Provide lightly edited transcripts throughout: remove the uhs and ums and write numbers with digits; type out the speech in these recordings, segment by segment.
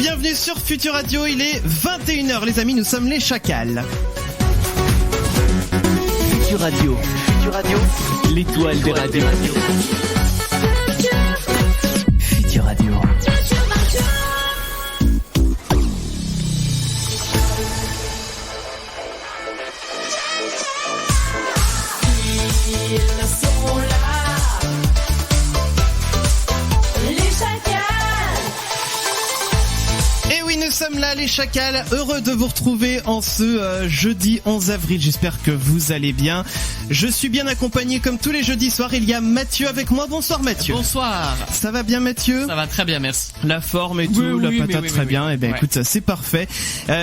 bienvenue sur Futur Radio, il est 21h les amis, nous sommes les Chacals. Futur Radio, l'étoile des radios. Futur Radio. Nous sommes là les Chacals, heureux de vous retrouver en ce jeudi 11 avril, j'espère que vous allez bien. Je suis bien accompagné comme tous les jeudis soirs, il y a Mathieu avec moi, bonsoir Mathieu. Bonsoir. Ça va bien Mathieu? Ça va très bien, merci. La forme et tout, la patate très bien, et ben écoute, c'est parfait.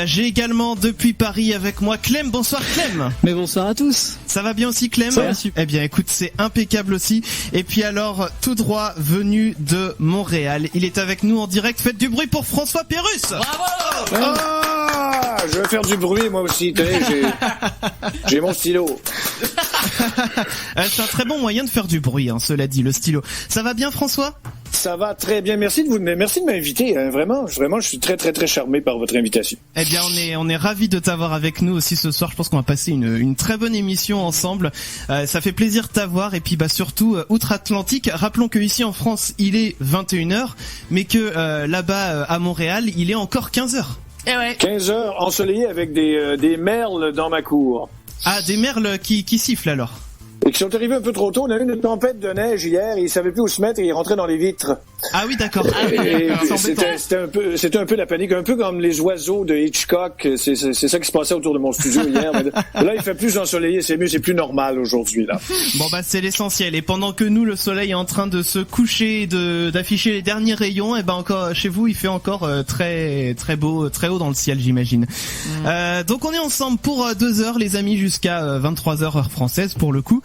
J'ai également depuis Paris avec moi Clem, bonsoir Clem. Mais bonsoir à tous. Ça va bien aussi Clem? Ça va super. Eh bien écoute, c'est impeccable aussi. Et puis alors, tout droit venu de Montréal, il est avec nous en direct, faites du bruit pour François Pérusse. Bravo! Ah, je vais faire du bruit moi aussi, j'ai mon stylo. C'est un très bon moyen de faire du bruit, hein, cela dit, le stylo. Ça va bien François? Ça va très bien, merci de m'inviter, hein, vraiment, je suis très très très charmé par votre invitation. Eh bien on est ravis de t'avoir avec nous aussi ce soir, je pense qu'on va passer une très bonne émission ensemble, ça fait plaisir de t'avoir et puis surtout outre-Atlantique, rappelons que ici en France il est 21h, mais que là-bas à Montréal il est encore 15h. Eh ouais. 15h ensoleillé avec des merles dans ma cour. Ah, des merles qui sifflent alors. Et qui sont arrivés un peu trop tôt. On a eu une tempête de neige hier, et ils savaient plus où se mettre et ils rentraient dans les vitres. Ah oui, d'accord. Et c'était un peu la panique, un peu comme les oiseaux de Hitchcock. C'est ça qui se passait autour de mon studio hier. Mais là, il fait plus ensoleillé, c'est mieux, c'est plus normal aujourd'hui là. Bon c'est l'essentiel. Et pendant que nous, le soleil est en train de se coucher, d'afficher les derniers rayons, et encore chez vous, il fait encore très très beau, très haut dans le ciel, j'imagine. Donc on est ensemble pour 2 heures, les amis, jusqu'à 23h heure française pour le coup.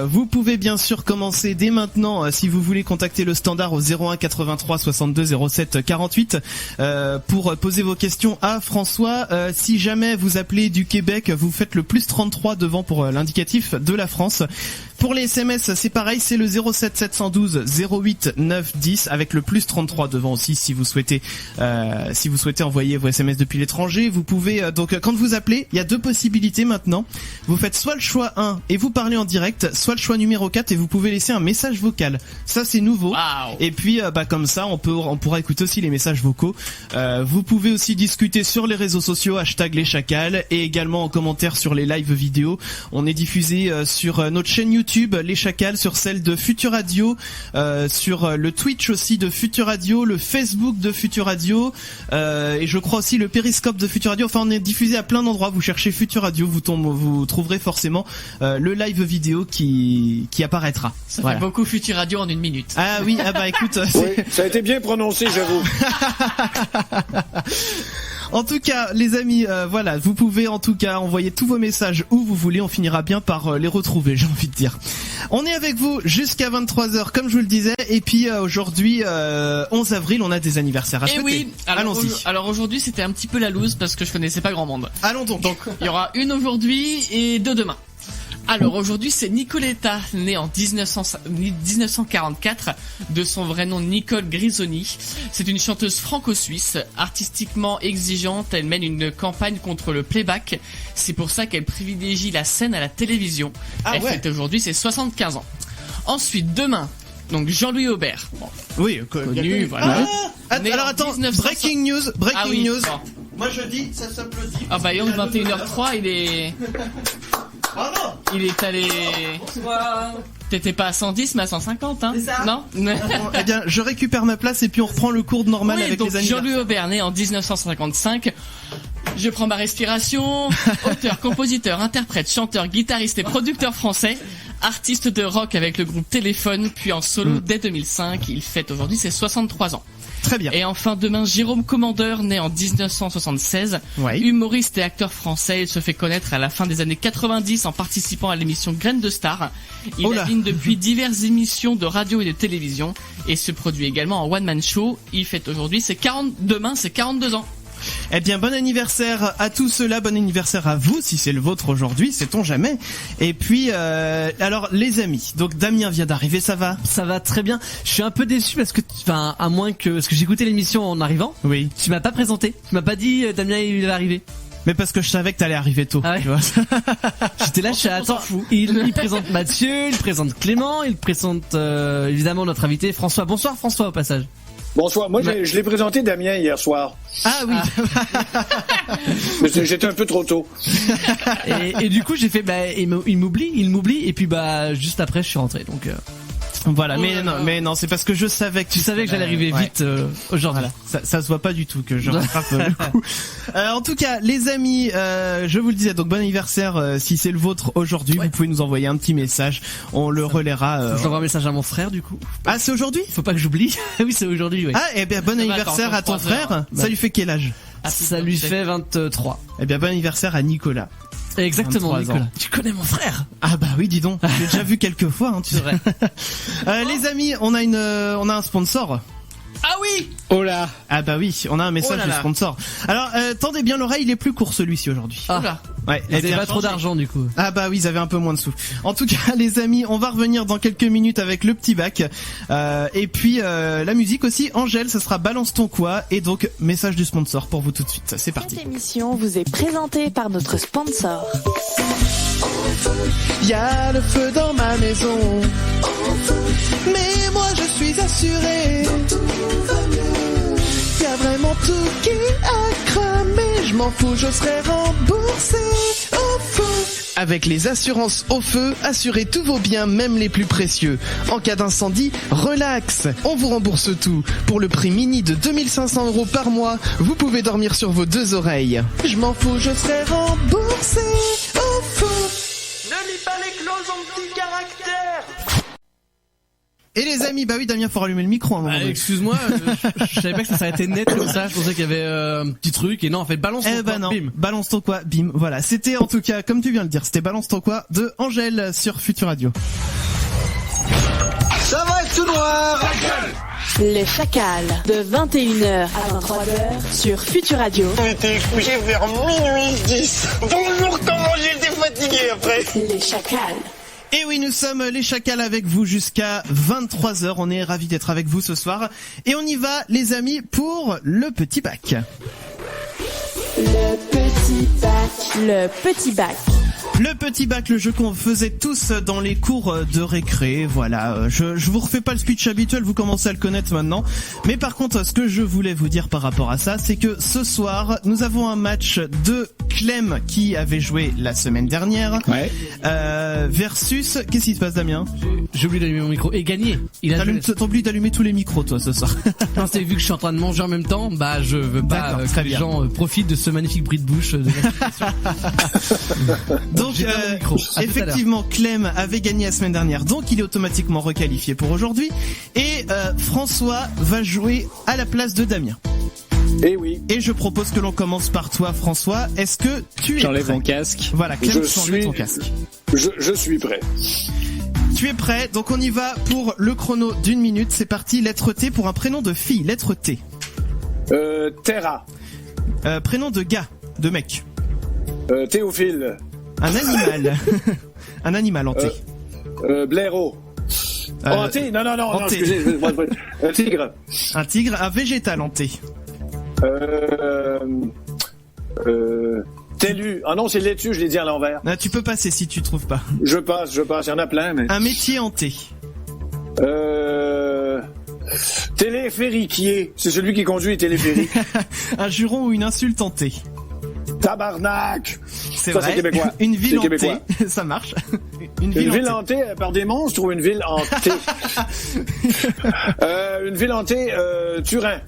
Vous pouvez bien sûr commencer dès maintenant si vous voulez contacter le standard au 01 83 62 07 48 pour poser vos questions à François. Si jamais vous appelez du Québec, vous faites le plus 33 devant pour l'indicatif de la France. Pour les SMS, c'est pareil, c'est le 07 712 08 9 10 avec le plus 33 devant aussi si vous souhaitez envoyer vos SMS depuis l'étranger. Vous pouvez donc quand vous appelez, il y a 2 possibilités maintenant. Vous faites soit le choix 1 et vous parlez en direct, soit le choix numéro 4 et vous pouvez laisser un message vocal. Ça c'est nouveau. Wow. Et puis comme ça on pourra écouter aussi les messages vocaux. Vous pouvez aussi discuter sur les réseaux sociaux #les Chacals et également en commentaire sur les lives vidéo. On est diffusé sur notre chaîne YouTube Les Chacals, sur celle de Futur Radio, sur le Twitch aussi de Futur Radio, le Facebook de Futur Radio et je crois aussi le Périscope de Futur Radio. Enfin on est diffusé à plein d'endroits. Vous cherchez Futur Radio, vous trouverez forcément le live vidéo qui apparaîtra. Ça fait beaucoup Futur Radio en 1 minute. Ah oui, écoute, oui, ça a été bien prononcé, j'avoue. En tout cas, les amis, voilà, vous pouvez en tout cas envoyer tous vos messages où vous voulez, on finira bien par les retrouver, j'ai envie de dire. On est avec vous jusqu'à 23h, comme je vous le disais, et puis aujourd'hui, 11 avril, on a des anniversaires à souhaiter. Oui, allons-y. Alors aujourd'hui, c'était un petit peu la loose parce que je connaissais pas grand monde. Allons donc. Donc, il y aura une aujourd'hui et 2 demain. Alors aujourd'hui c'est Nicoletta, née en 1944, de son vrai nom Nicole Grisoni. C'est une chanteuse franco-suisse, artistiquement exigeante, elle mène une campagne contre le playback. C'est pour ça qu'elle privilégie la scène à la télévision. Elle fête aujourd'hui ses 75 ans. Ensuite demain, donc Jean-Louis Aubert. Bon, oui, connu, voilà. Alors attends, breaking news. Bon. Moi je dis, ça s'applaudit. Ah bah 21h03, il est... Il est allé... T'étais pas à 110 mais à 150 hein? C'est ça. Non. Eh bien, je récupère ma place et puis on reprend le cours normal avec donc les anniversaires. Jean-Louis Aubert, né en 1955. Je prends ma respiration. Auteur, compositeur, interprète, chanteur, guitariste et producteur français. Artiste de rock avec le groupe Téléphone, puis en solo dès 2005. Il fête aujourd'hui ses 63 ans. Très bien. Et enfin demain, Jérôme Commandeur, né en 1976, humoriste et acteur français. Il se fait connaître à la fin des années 90 en participant à l'émission Graines de Star. Il anime depuis diverses émissions de radio et de télévision et se produit également en one-man show. Il fête aujourd'hui demain ses 42 ans. Eh bien, bon anniversaire à tous ceux-là, bon anniversaire à vous, si c'est le vôtre aujourd'hui, sait-on jamais. Et puis, alors, les amis, donc Damien vient d'arriver, ça va? Ça va très bien. Je suis un peu déçu parce que, à moins que, parce que j'ai écouté l'émission en arrivant. Oui. Tu m'as pas présenté. Tu m'as pas dit, Damien, il va arriver. Mais parce que je savais que t'allais arriver tôt. Ah ouais. Tu vois. J'étais là, je suis attends. Il présente Mathieu, il présente Clément, il présente évidemment notre invité François. Bonsoir François au passage. Bonsoir. Moi, je l'ai présenté Damien hier soir. Ah oui. Mais j'étais un peu trop tôt. Et du coup, j'ai fait, il m'oublie, et puis juste après, je suis rentré. Donc. Voilà, mais non, c'est parce que je savais que tu savais que j'allais arriver vite aujourd'hui. Voilà. Ça se voit pas du tout que je rattrape le coup. En tout cas, les amis, je vous le disais, donc bon anniversaire si c'est le vôtre aujourd'hui. Ouais. Vous pouvez nous envoyer un petit message, on le relaiera. J'envoie un message à mon frère du coup. Ah, c'est aujourd'hui? Faut pas que j'oublie. Oui, c'est aujourd'hui. Ouais. Ah, et bien bon anniversaire à ton frère. Ça lui fait quel âge? Ça lui fait 23. Eh bien bon anniversaire à Nicolas. Exactement, Nicolas. Tu connais mon frère? Ah bah oui, dis donc. J'ai déjà vu quelques fois, hein, tu sais. Les amis, on a un sponsor. Ah oui! Oh là! Ah bah oui, on a un message de sponsor. Alors, tendez bien l'oreille, il est plus court celui-ci aujourd'hui. Ah. Ouais. Ils avaient pas trop d'argent du coup. Ah bah oui, ils avaient un peu moins de sous. En tout cas, les amis, on va revenir dans quelques minutes avec le petit bac. Et puis, la musique aussi. Angèle, ça sera Balance ton quoi. Et donc, message du sponsor pour vous tout de suite. C'est parti. Cette émission vous est présentée par notre sponsor. Y a le feu dans ma maison, mais moi je suis assuré. Y a vraiment tout qui a cramé, je m'en fous, je serai remboursé au feu. Avec les assurances au feu, assurez tous vos biens, même les plus précieux. En cas d'incendie, relax, on vous rembourse tout. Pour le prix mini de 2500 € par mois, vous pouvez dormir sur vos deux oreilles. Je m'en fous, je serai remboursé au feu. Ne lis pas les clauses en petit caractère. Et les amis, bah oui, Damien, faut rallumer le micro. Excuse-moi, je savais pas que ça s'arrêtait net comme ça. Je pensais qu'il y avait un petit truc. Et non, en fait, balance ton quoi, bim. Balance ton quoi, bim. Voilà, c'était en tout cas, comme tu viens de le dire, c'était Balance ton quoi de Angèle sur Futur Radio. Ça va être tout noir. Les Chacals, de 21h à 23h sur Futur Radio. J'étais couché vers minuit 10. Bonjour, comment j'étais fatigué après. Les Chacals. Et oui, nous sommes les Chacals avec vous jusqu'à 23h. On est ravis d'être avec vous ce soir. Et on y va, les amis, pour le petit bac. Le petit bac. Le petit bac. Le petit bac, le jeu qu'on faisait tous dans les cours de récré, voilà. Je vous refais pas le speech habituel, vous commencez à le connaître maintenant. Mais par contre, ce que je voulais vous dire par rapport à ça, c'est que ce soir, nous avons un match de Clem qui avait joué la semaine dernière. Ouais. Versus, qu'est-ce qui se passe, Damien? J'ai oublié d'allumer mon micro. Et gagné. T'as oublié d'allumer tous les micros, toi, ce soir. Non, c'est vu que je suis en train de manger en même temps, bah je veux pas que les gens profitent de ce magnifique bruit de bouche de Donc, effectivement, Clem avait gagné la semaine dernière, donc il est automatiquement requalifié pour aujourd'hui. Et François va jouer à la place de Damien. Eh oui. Et je propose que l'on commence par toi, François. Est-ce que tu es J'enlève prêt? mon casque. Voilà, Clem, j'enlève ton casque. Je suis prêt. Tu es prêt? Donc on y va pour le chrono d'1 minute. C'est parti. Lettre T pour un prénom de fille. Lettre T. Terra. Prénom de gars, de mec. Théophile. Un animal. Un animal en T. Blaireau. En T? Non, excusez. Un tigre. Un tigre. Un végétal en T. Télu. Ah non, c'est laitue, je l'ai dit à l'envers. Ah, tu peux passer si tu trouves pas. Je passe. Il y en a plein, mais... Un métier en T. Téléphériquier. C'est celui qui conduit les téléphériques. Un juron ou une insulte en T. Tabarnak. C'est ça, vrai. c'est québécois. Une ville en québécois. T. Ça marche. Une ville en T par des monstres ou une ville en T? Une ville en T, Turin.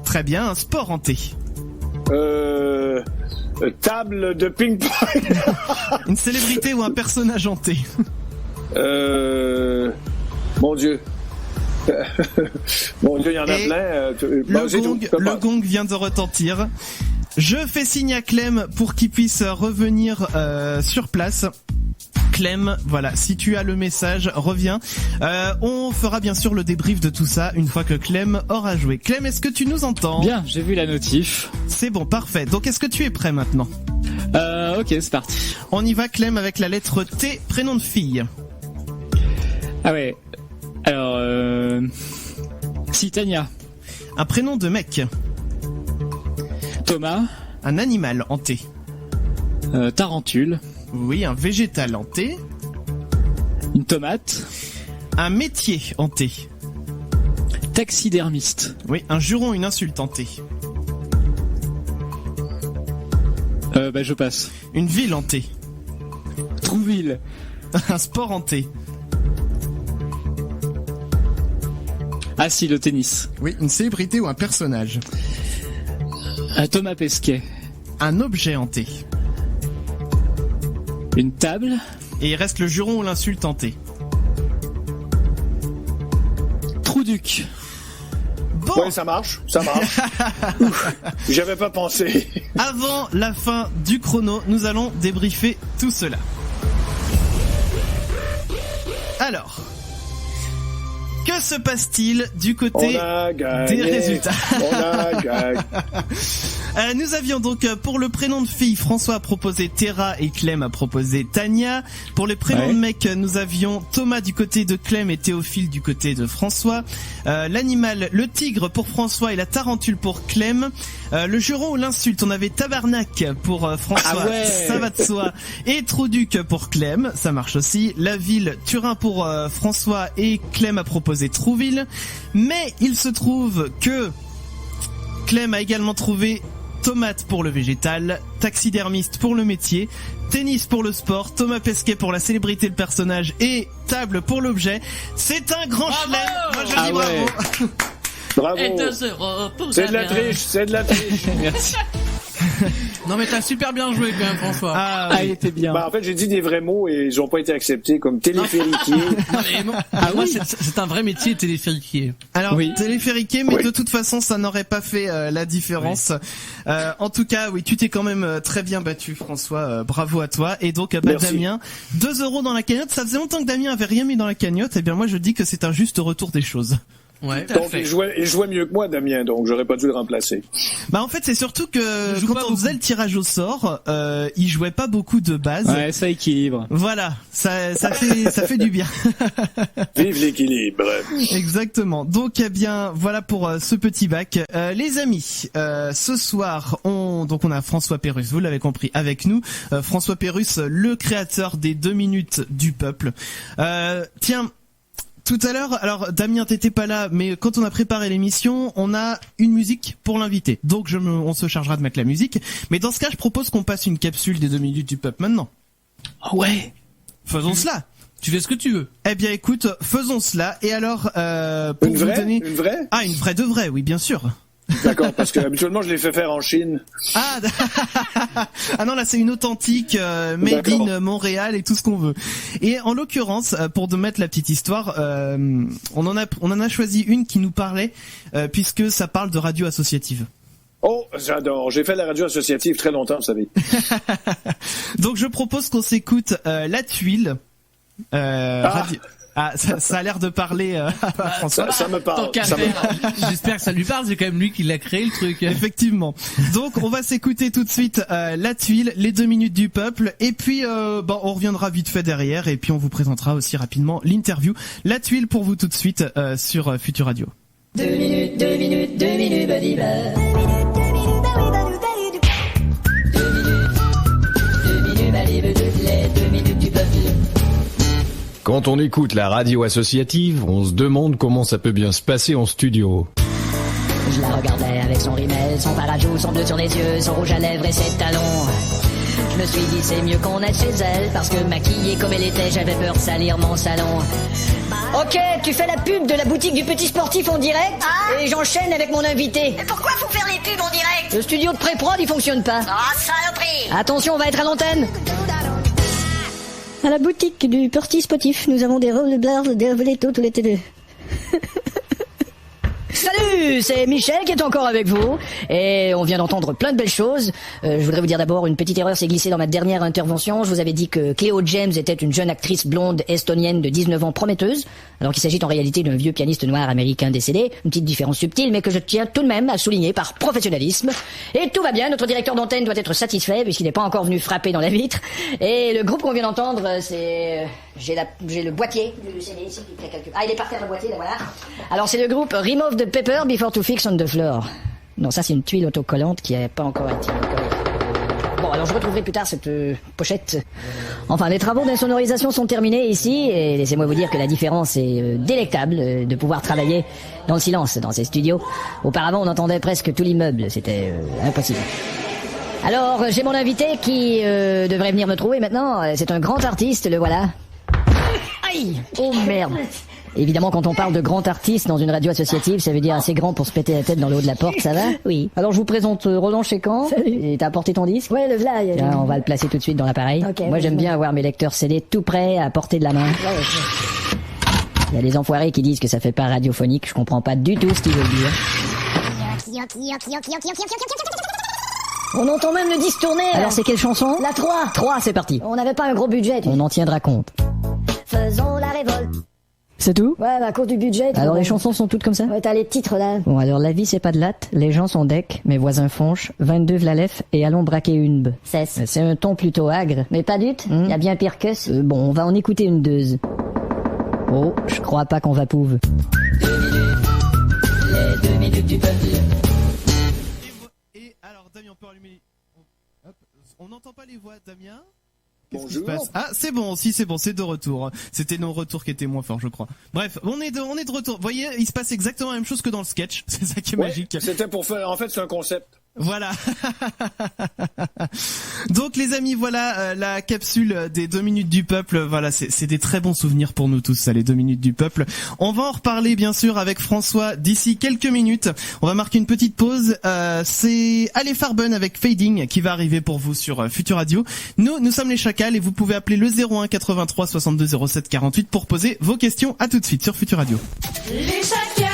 Très bien. Un sport en T. Table de ping-pong. Une célébrité ou un personnage en T. Mon Dieu. Mon Dieu, il y en a plein. Le gong vient de retentir. Je fais signe à Clem pour qu'il puisse revenir sur place. Clem. Voilà, si tu as le message, reviens. On fera bien sûr le débrief de tout ça une fois que Clem aura joué. Clem, est-ce que tu nous entends ? Bien, j'ai vu la notif. C'est bon, parfait. Donc est-ce que tu es prêt maintenant ? Ok, c'est parti. On y va, Clem, avec la lettre T, prénom de fille. Ah ouais. Alors, Titania. Un prénom de mec. Thomas. Un animal en T. Tarentule. Oui, un végétal en T. Une tomate. Un métier en T. Taxidermiste. Oui, un juron, une insulte en T. Je passe. Une ville en T. Trouville. Un sport en T. Ah si, le tennis. Oui, une célébrité ou un personnage. Thomas Pesquet. Un objet en T. Une table. Et il reste le juron ou l'insulte en T. Trouduc. Bon. Ouais, ça marche. J'avais pas pensé. Avant la fin du chrono, nous allons débriefer tout cela. Alors, que se passe-t-il du côté des résultats ? On a gagné. Nous avions donc pour le prénom de fille, François a proposé Terra et Clem a proposé Tania. Pour les prénoms de mec, nous avions Thomas du côté de Clem et Théophile du côté de François. L'animal, le tigre pour François et la tarentule pour Clem. Le juron ou l'insulte, on avait tabarnak pour François, ça va de soi. Et Trouduc pour Clem, ça marche aussi. La ville, Turin pour François et Clem a proposé Trouville. Mais il se trouve que Clem a également trouvé tomate pour le végétal, taxidermiste pour le métier, tennis pour le sport, Thomas Pesquet pour la célébrité, le personnage et table pour l'objet. C'est un grand chelem. Moi je dis bravo. Bravo. Et 2€ pour C'est de la Damien. triche, c'est de la triche. Merci. Non mais t'as super bien joué quand même, François. Ah, il était bien. Bah, en fait, j'ai dit des vrais mots et ils ont pas été acceptés comme téléphériquier. Moi, c'est un vrai métier, téléphériquier. Alors, téléphériqué, mais de toute façon, ça n'aurait pas fait la différence. Oui. En tout cas, oui, tu t'es quand même très bien battu, François. Bravo à toi. Et donc, Damien, 2€ dans la cagnotte. Ça faisait longtemps que Damien avait rien mis dans la cagnotte. Eh bien, moi, je dis que c'est un juste retour des choses. Ouais. Donc il jouait mieux que moi, Damien, donc j'aurais pas dû le remplacer. Bah en fait c'est surtout que quand on faisait le tirage au sort, il jouait pas beaucoup de base. Ouais, ça équilibre. Voilà, ça fait du bien. Vive l'équilibre. Exactement. Donc eh bien voilà pour ce petit bac. Les amis, ce soir on a François Pérusse, vous l'avez compris, avec nous. François Pérusse, le créateur des 2 minutes du peuple. Tiens. Tout à l'heure, alors Damien t'étais pas là, mais quand on a préparé l'émission, on a une musique pour l'invité. Donc on se chargera de mettre la musique. Mais dans ce cas, je propose qu'on passe une capsule des 2 minutes du peuple maintenant. Oh ouais. Faisons cela. Tu fais ce que tu veux. Eh bien écoute, faisons cela. Et alors, pour une vous vraie, donner... Une vraie ? Ah, une vraie de vraie, oui, bien sûr. D'accord, parce que habituellement je les fais faire en Chine. Ah, ah non, là c'est une authentique made in Montréal et tout ce qu'on veut. Et en l'occurrence, pour de mettre la petite histoire, on en a choisi une qui nous parlait puisque ça parle de radio associative. Oh, j'adore. J'ai fait la radio associative très longtemps, vous savez. Donc je propose qu'on s'écoute La Tuile. Radio... Ah, ça a l'air de parler à François. Ça me parle. J'espère que ça lui parle, c'est quand même lui qui l'a créé le truc. Effectivement. Donc on va s'écouter tout de suite La Tuile, les 2 minutes du peuple, et puis on reviendra vite fait derrière, et puis on vous présentera aussi rapidement l'interview. La Tuile pour vous tout de suite sur Futur Radio. 2 minutes, 2 minutes, 2 minutes, badiba. 2 minutes, les 2 minutes du peuple. Quand on écoute la radio associative, on se demande comment ça peut bien se passer en studio. Je la regardais avec son rimel, son parajou, son bleu sur les yeux, son rouge à lèvres et ses talons. Je me suis dit c'est mieux qu'on aille chez elle, parce que maquillée comme elle était, j'avais peur de salir mon salon. Ok, tu fais la pub de la boutique du petit sportif en direct, et j'enchaîne avec mon invité. Mais pourquoi faut faire les pubs en direct? Le studio de pré-prod, il fonctionne pas. Oh, saloperie! Attention, on va être à l'antenne. À la boutique du petit sportif, nous avons des rollerblades, des voletos, tous les télé. Salut! Salut, c'est Michel qui est encore avec vous. Et on vient d'entendre plein de belles choses. Je voudrais vous dire d'abord, une petite erreur s'est glissée dans ma dernière intervention. Je vous avais dit que Cleo James était une jeune actrice blonde estonienne de 19 ans prometteuse, alors qu'il s'agit en réalité d'un vieux pianiste noir américain décédé. Une petite différence subtile, mais que je tiens tout de même à souligner par professionnalisme. Et tout va bien, notre directeur d'antenne doit être satisfait, puisqu'il n'est pas encore venu frapper dans la vitre. Et le groupe qu'on vient d'entendre, c'est... J'ai le boîtier du CD ici qui fait quelques... Ah, il est par terre le boîtier, là, voilà. Alors c'est le groupe Remove the Paper Before to Fix on the Floor. Non, ça c'est une tuile autocollante qui n'a pas encore été collée. Bon, alors je retrouverai plus tard cette pochette. Enfin, les travaux d'insonorisation sont terminés ici, et laissez-moi vous dire que la différence est délectable de pouvoir travailler dans le silence dans ces studios. Auparavant, on entendait presque tout l'immeuble, c'était impossible. Alors, j'ai mon invité qui devrait venir me trouver maintenant. C'est un grand artiste, le voilà. Aïe! Oh merde! Évidemment, quand on parle de grand artiste dans une radio associative, ça veut dire assez grand pour se péter la tête dans le haut de la porte, ça va? Oui. Alors je vous présente Roland Chécan. Salut. Et t'as apporté ton disque? Ouais, le v'là. Tiens, on va le placer tout de suite dans l'appareil. Okay, moi j'aime bien avoir mes lecteurs CD tout prêts à portée de la main. Ouais. Il y a des enfoirés qui disent que ça fait pas radiophonique, je comprends pas du tout ce qu'ils veulent dire. On entend même le disque tourner. Alors c'est quelle chanson? La 3. 3, c'est parti. On n'avait pas un gros budget. On en tiendra compte. Faisons la révolte. C'est tout? Ouais, bah, à cause du budget. Alors les chansons sont toutes comme ça? Ouais, t'as les titres là. Bon, alors la vie c'est pas de latte, les gens sont deck, mes voisins fonchent, 22 v'lalef et allons braquer une b. C'est un ton plutôt agre. Mais pas dute, y a bien pire que ça. Bon, on va en écouter une deuze. Oh, je crois pas qu'on va pouve. 2 minutes, les 2 minutes du peuple. Et alors Damien, on peut allumer... Hop. On n'entend pas les voix, Damien? Bonjour. Ah, c'est bon, si c'est bon, c'est de retour. C'était nos retours qui étaient moins forts, je crois. Bref, on est de retour. Vous voyez, il se passe exactement la même chose que dans le sketch. C'est ça qui est magique. C'était pour faire, en fait, c'est un concept. Voilà. Donc les amis, voilà la capsule des 2 minutes du peuple. Voilà, c'est des très bons souvenirs pour nous tous, ça, les 2 minutes du peuple. On va en reparler bien sûr avec François d'ici quelques minutes. On va marquer une petite pause. C'est Ale Farben avec Fading qui va arriver pour vous sur Futur Radio. Nous sommes les Chacals et vous pouvez appeler le 01 83 62 07 48 pour poser vos questions. À tout de suite sur Futur Radio. Les Chacals.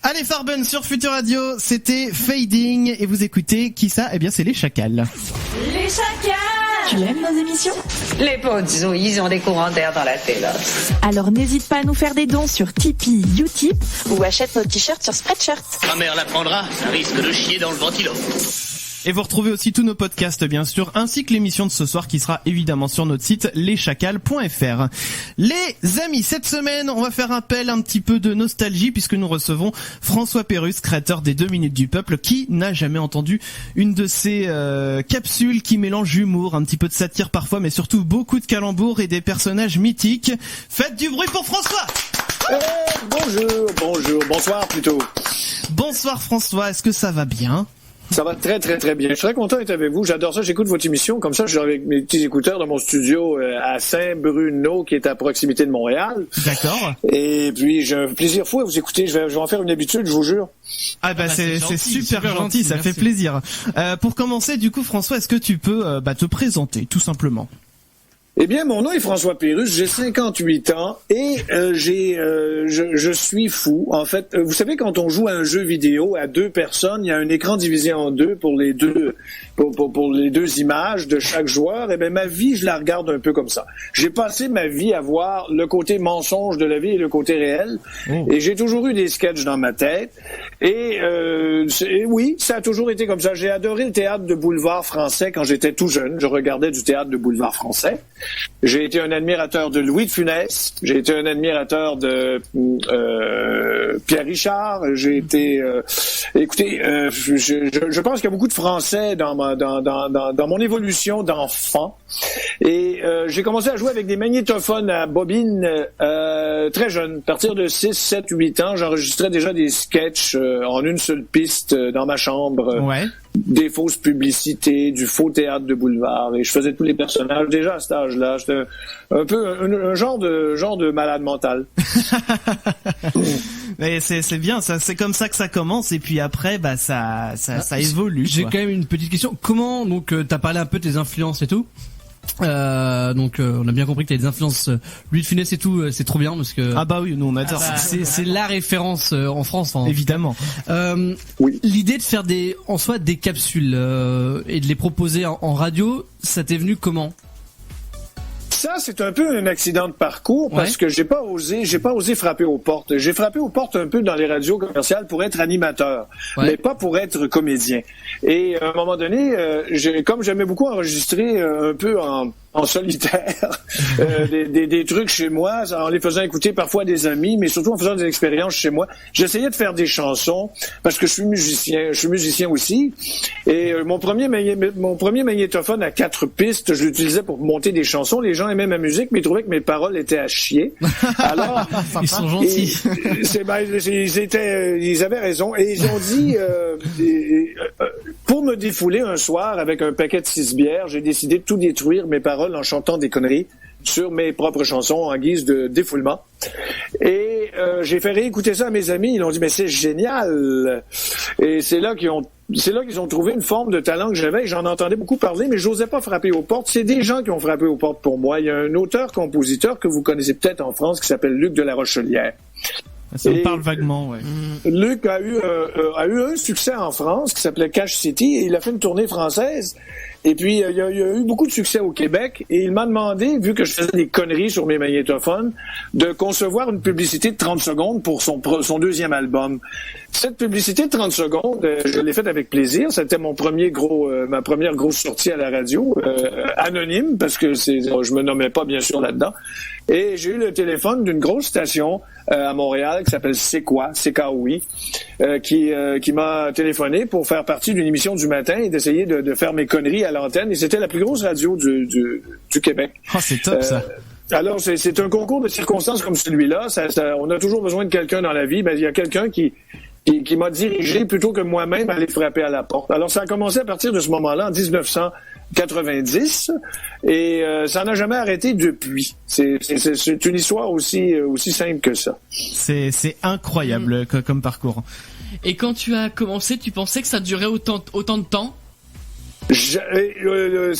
Allez Farben sur Futur Radio, c'était Fading et vous écoutez qui ça? Eh bien c'est les Chacals. Les Chacals. Tu aimes nos émissions? Les potes, ils ont des courants d'air dans la tête. Alors n'hésite pas à nous faire des dons sur Tipeee, Utip ou achète nos t-shirts sur Spreadshirt. Ma mère l'apprendra, ça risque de chier dans le ventilo. Et vous retrouvez aussi tous nos podcasts bien sûr, ainsi que l'émission de ce soir qui sera évidemment sur notre site leschacals.fr. Les amis, cette semaine on va faire appel un petit peu de nostalgie puisque nous recevons François Pérusse, créateur des 2 minutes du peuple. Qui n'a jamais entendu une de ces capsules qui mélangent humour, un petit peu de satire parfois, mais surtout beaucoup de calembours et des personnages mythiques. Faites du bruit pour François. Bonjour, bonsoir plutôt. Bonsoir François, est-ce que ça va bien? Ça va très très très bien. Je suis très content d'être avec vous. J'adore ça. J'écoute votre émission. Comme ça, je suis avec mes petits écouteurs dans mon studio à Saint-Bruno, qui est à proximité de Montréal. D'accord. Et puis, j'ai un plaisir fou à vous écouter. Je vais en faire une habitude, je vous jure. Ah bah c'est super gentil, ça fait plaisir. Pour commencer, du coup, François, est-ce que tu peux te présenter, tout simplement? Eh bien, mon nom est François Pérusse, j'ai 58 ans et je suis fou. En fait, vous savez, quand on joue à un jeu vidéo à 2 personnes, il y a un écran divisé en 2 pour les deux pour les 2 images de chaque joueur. Eh bien, ma vie, je la regarde un peu comme ça. J'ai passé ma vie à voir le côté mensonge de la vie et le côté réel. Et j'ai toujours eu des sketchs dans ma tête. Et oui, ça a toujours été comme ça. J'ai adoré le théâtre de boulevard français quand j'étais tout jeune. Je regardais du théâtre de boulevard français. J'ai été un admirateur de Louis de Funès. J'ai été un admirateur de Pierre Richard. J'ai été... écoutez, je pense qu'il y a beaucoup de Français dans mon évolution d'enfant. Et j'ai commencé à jouer avec des magnétophones à bobine très jeune. À partir de 6, 7, 8 ans, j'enregistrais déjà des sketchs en une seule piste dans ma chambre. Ouais. Des fausses publicités, du faux théâtre de boulevard, et je faisais tous les personnages déjà à cet âge-là. J'étais un peu un genre de malade mental. Mais c'est bien, ça, c'est comme ça que ça commence, et puis après, bah ça évolue. J'ai quoi. quand même une petite question. Comment donc t'as parlé un peu de tes influences et tout? Donc on a bien compris que t'as des influences Louis de Funès et tout, c'est trop bien parce que ah bah oui, nous on adore. C'est la référence en France, hein. Évidemment. Oui. L'idée de faire des capsules et de les proposer en radio, ça t'est venu comment? Ça, c'est un peu un accident de parcours parce que j'ai pas osé frapper aux portes. J'ai frappé aux portes un peu dans les radios commerciales pour être animateur, mais pas pour être comédien. Et à un moment donné, comme j'aimais beaucoup enregistrer un peu en solitaire des trucs chez moi, en les faisant écouter parfois à des amis, mais surtout en faisant des expériences chez moi. J'essayais de faire des chansons parce que je suis musicien aussi. Et mon premier magnétophone à 4 pistes, je l'utilisais pour monter des chansons. Les gens aimaient ma musique, mais ils trouvaient que mes paroles étaient à chier. Alors, ils sont gentils. Ils avaient raison. Et ils ont dit, pour me défouler un soir avec un paquet de 6 bières, j'ai décidé de tout détruire, mes paroles, en chantant des conneries sur mes propres chansons en guise de défoulement. Et j'ai fait réécouter ça à mes amis. Ils ont dit, mais c'est génial! Et c'est là qu'ils ont trouvé une forme de talent que j'avais. J'en entendais beaucoup parler, mais j'osais pas frapper aux portes. C'est des gens qui ont frappé aux portes pour moi. Il y a un auteur-compositeur que vous connaissez peut-être en France qui s'appelle Luc de la Rochelière. Ça me parle vaguement, ouais. Luc a eu un succès en France qui s'appelait Cash City et il a fait une tournée française. Et puis, il y a eu beaucoup de succès au Québec et il m'a demandé, vu que je faisais des conneries sur mes magnétophones, de concevoir une publicité de 30 secondes pour son deuxième album. Cette publicité de 30 secondes, je l'ai faite avec plaisir. C'était ma première grosse sortie à la radio, anonyme, parce que je me nommais pas bien sûr là-dedans. Et j'ai eu le téléphone d'une grosse station à Montréal qui s'appelle C'est quoi, CKOI, qui m'a téléphoné pour faire partie d'une émission du matin et d'essayer de faire mes conneries à l'antenne. Et c'était la plus grosse radio du Québec. Oh, c'est top ça. Alors, c'est un concours de circonstances comme celui-là. On a toujours besoin de quelqu'un dans la vie. Ben, il y a quelqu'un qui m'a dirigé plutôt que moi-même aller frapper à la porte. Alors, ça a commencé à partir de ce moment-là, en 1990, et ça n'a jamais arrêté depuis. C'est une histoire aussi simple que ça. C'est incroyable comme parcours. Et quand tu as commencé, tu pensais que ça durait autant de temps?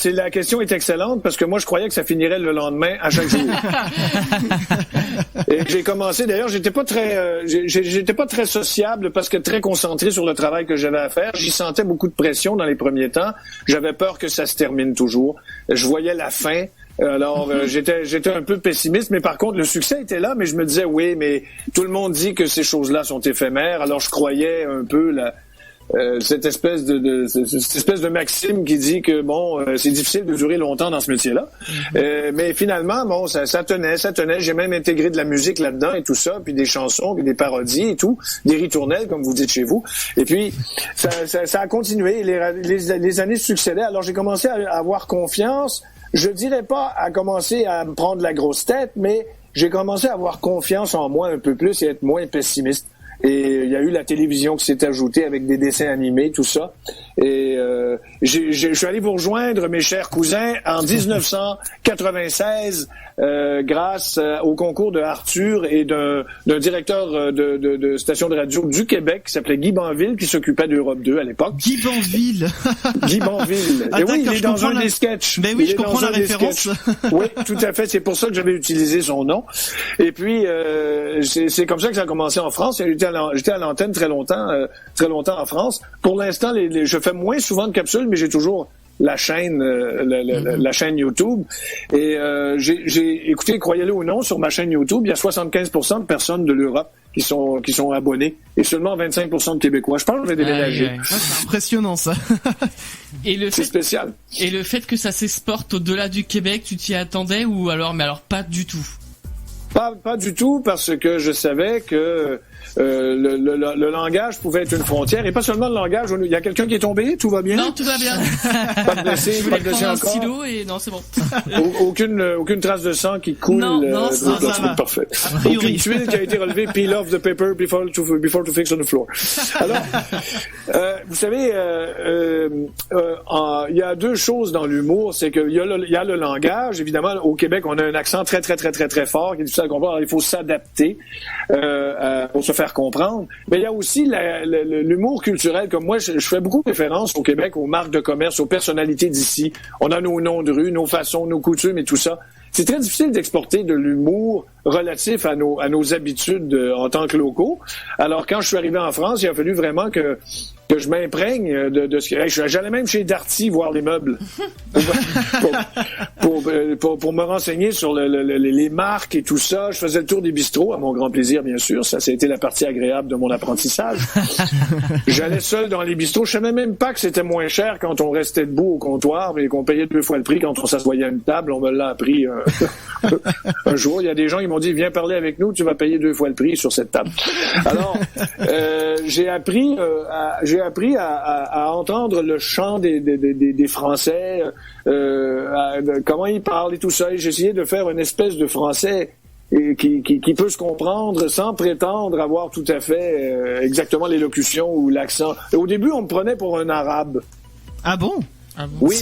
La question est excellente parce que moi je croyais que ça finirait le lendemain à chaque jour. Et j'ai commencé, d'ailleurs, j'étais pas très sociable parce que très concentré sur le travail que j'avais à faire. J'y sentais beaucoup de pression dans les premiers temps. J'avais peur que ça se termine toujours. Je voyais la fin. Alors, j'étais un peu pessimiste, mais par contre, le succès était là, mais je me disais, oui, mais tout le monde dit que ces choses-là sont éphémères. Alors, je croyais un peu cette espèce de maxime qui dit que c'est difficile de durer longtemps dans ce métier-là. Mais finalement, ça tenait. J'ai même intégré de la musique là-dedans et tout ça, puis des chansons, puis des parodies et tout, des ritournelles comme vous dites chez vous. Et puis ça a continué. Les années succédaient. Alors j'ai commencé à avoir confiance. Je dirais pas à commencer à me prendre la grosse tête, mais j'ai commencé à avoir confiance en moi un peu plus et être moins pessimiste. Et il y a eu la télévision qui s'est ajoutée avec des dessins animés, tout ça. Et je suis allé vous rejoindre, mes chers cousins, en 1996, grâce au concours de Arthur et d'un directeur de station de radio du Québec qui s'appelait Guy Banville, qui s'occupait d'Europe 2 à l'époque. Guy Banville. Guy Banville. Ah, et oui, il est dans un des sketchs. Ben oui, je comprends la référence. Oui, tout à fait. C'est pour ça que j'avais utilisé son nom. Et puis, c'est comme ça que ça a commencé en France. J'étais à l'antenne très longtemps en France. Pour l'instant, je fais moins souvent de capsules, mais j'ai toujours la chaîne YouTube. Et j'ai écouté, croyez-le ou non, sur ma chaîne YouTube, il y a 75% de personnes de l'Europe qui sont abonnés et seulement 25% de Québécois. Je pense que je vais déménager. C'est impressionnant ça. C'est spécial. Et le fait que ça s'exporte au-delà du Québec, tu t'y attendais ou alors pas du tout? Pas du tout, parce que je savais que le langage pouvait être une frontière, et pas seulement le langage. Il y a quelqu'un qui est tombé, tout va bien? Non, tout va bien. Pas de blessé, pas de blessé encore. Un stylo et non, c'est bon. Aucune trace de sang qui coule. Non, ça va. Parfait. Aucune tuile qui a été relevée. Peel off the paper before to fix on the floor. Alors, vous savez, il y a deux choses dans l'humour, c'est qu'il y a le langage. Évidemment, au Québec, on a un accent très, très, très, très, très fort qui est difficile difficile à comprendre. Alors, il faut s'adapter pour se faire comprendre. Mais il y a aussi l'humour culturel. Comme moi, je fais beaucoup référence au Québec, aux marques de commerce, aux personnalités d'ici. On a nos noms de rue, nos façons, nos coutumes et tout ça. C'est très difficile d'exporter de l'humour relatif à nos habitudes en tant que locaux. Alors, quand je suis arrivé en France, il a fallu vraiment que je m'imprègne de ce que... J'allais même chez Darty voir les meubles pour me renseigner sur les marques et tout ça. Je faisais le tour des bistrots, à mon grand plaisir, bien sûr. Ça a été la partie agréable de mon apprentissage. J'allais seul dans les bistrots. Je savais même pas que c'était moins cher quand on restait debout au comptoir, mais qu'on payait 2 fois le prix quand on s'assoyait à une table. On me l'a appris un jour. Il y a des gens qui m'ont dit, viens parler avec nous, tu vas payer 2 fois le prix sur cette table. Alors, j'ai appris à entendre le chant des Français, comment ils parlent et tout ça. Et j'ai essayé de faire une espèce de français qui peut se comprendre sans prétendre avoir tout à fait exactement l'élocution ou l'accent. Et au début, on me prenait pour un arabe. Ah bon? Ah bon? Oui,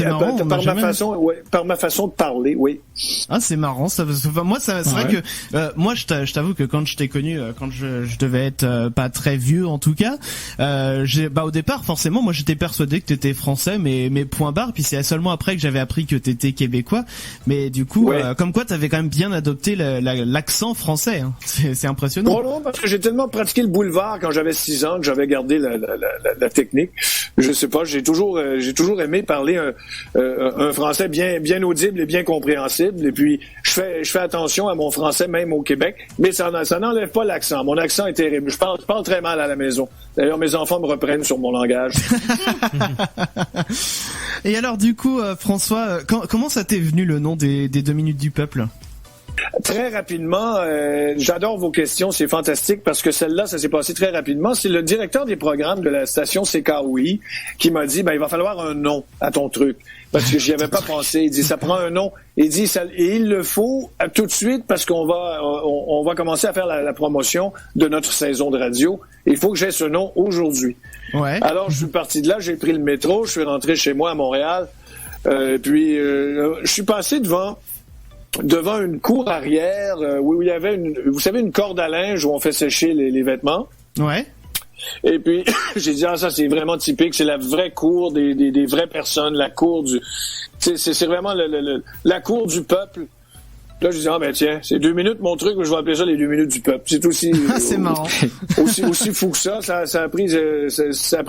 par ma façon de parler, oui. Ah, c'est marrant ça. Parce que, moi, c'est vrai que moi, je t'avoue que quand je t'ai connu, quand je devais être pas très vieux en tout cas, au départ, forcément, moi, j'étais persuadé que t'étais français, mais point barre. Puis c'est seulement après que j'avais appris que t'étais québécois. Mais du coup, comme quoi, t'avais quand même bien adopté l'accent français. Hein. C'est impressionnant. Oh non, parce que j'ai tellement pratiqué le boulevard quand j'avais 6 ans que j'avais gardé la technique. Je sais pas, j'ai toujours aimé parler un français bien audible et bien compréhensible. Et puis, je fais attention à mon français, même au Québec, mais ça n'enlève pas l'accent. Mon accent est terrible. Je parle très mal à la maison. D'ailleurs, mes enfants me reprennent sur mon langage. Et alors, du coup, François, comment ça t'est venu le nom des 2 minutes du peuple? Très rapidement, j'adore vos questions, c'est fantastique parce que celle-là, ça s'est passé très rapidement. C'est le directeur des programmes de la station CKOI qui m'a dit, il va falloir un nom à ton truc. Parce que j'y avais pas pensé. Il dit, ça prend un nom. Il dit, et il le faut tout de suite parce qu'on va commencer à faire la promotion de notre saison de radio. Il faut que j'aie ce nom aujourd'hui. Ouais. Alors, je suis parti de là, j'ai pris le métro, je suis rentré chez moi à Montréal. Puis, je suis passé devant une cour arrière où il y avait une corde à linge où on fait sécher les vêtements. Ouais. Et puis, j'ai dit, ça, c'est vraiment typique. C'est la vraie cour des vraies personnes, la cour du... C'est vraiment la cour du peuple. Là, je dis, tiens, c'est 2 minutes, mon truc, je vais appeler ça les 2 minutes du peuple. C'est aussi... c'est marrant. aussi fou que ça. Ça a pris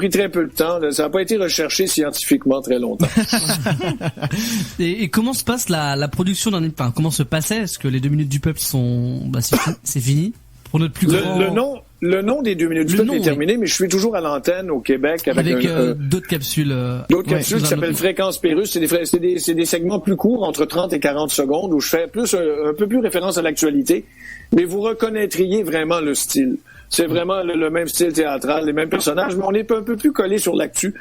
très peu de temps. Ça n'a pas été recherché scientifiquement très longtemps. Et comment se passe la production d'un... Enfin, comment se passait? Est-ce que les 2 minutes du peuple sont... c'est fini? Pour notre plus grand... Le nom des 2 minutes du peuple est terminé, mais je suis toujours à l'antenne au Québec avec d'autres capsules. D'autres capsules qui s'appellent Fréquence Pérusse. C'est des segments plus courts, entre 30 et 40 secondes, où je fais un peu plus référence à l'actualité. Mais vous reconnaîtriez vraiment le style. C'est vraiment le même style théâtral, les mêmes personnages, mais on est un peu plus collé sur l'actu.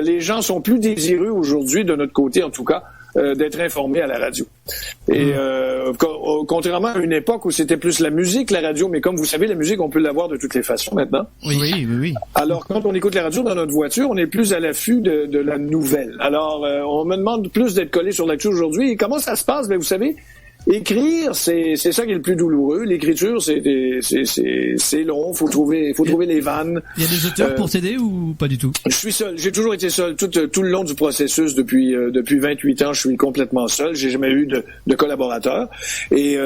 Les gens sont plus désireux aujourd'hui, de notre côté en tout cas, d'être informés à la radio. Et contrairement à une époque où c'était plus la musique, la radio, mais comme vous savez, la musique, on peut l'avoir de toutes les façons maintenant. Oui. Alors, quand on écoute la radio dans notre voiture, on est plus à l'affût de la nouvelle. Alors, on me demande plus d'être collé sur l'actu aujourd'hui. Et comment ça se passe? Vous savez, écrire, c'est ça qui est le plus douloureux. L'écriture, c'est long. Faut trouver les vannes. Il y a des auteurs pour t'aider ou pas du tout? Je suis seul. J'ai toujours été seul tout le long du processus depuis 28 ans. Je suis complètement seul. J'ai jamais eu de collaborateurs. Et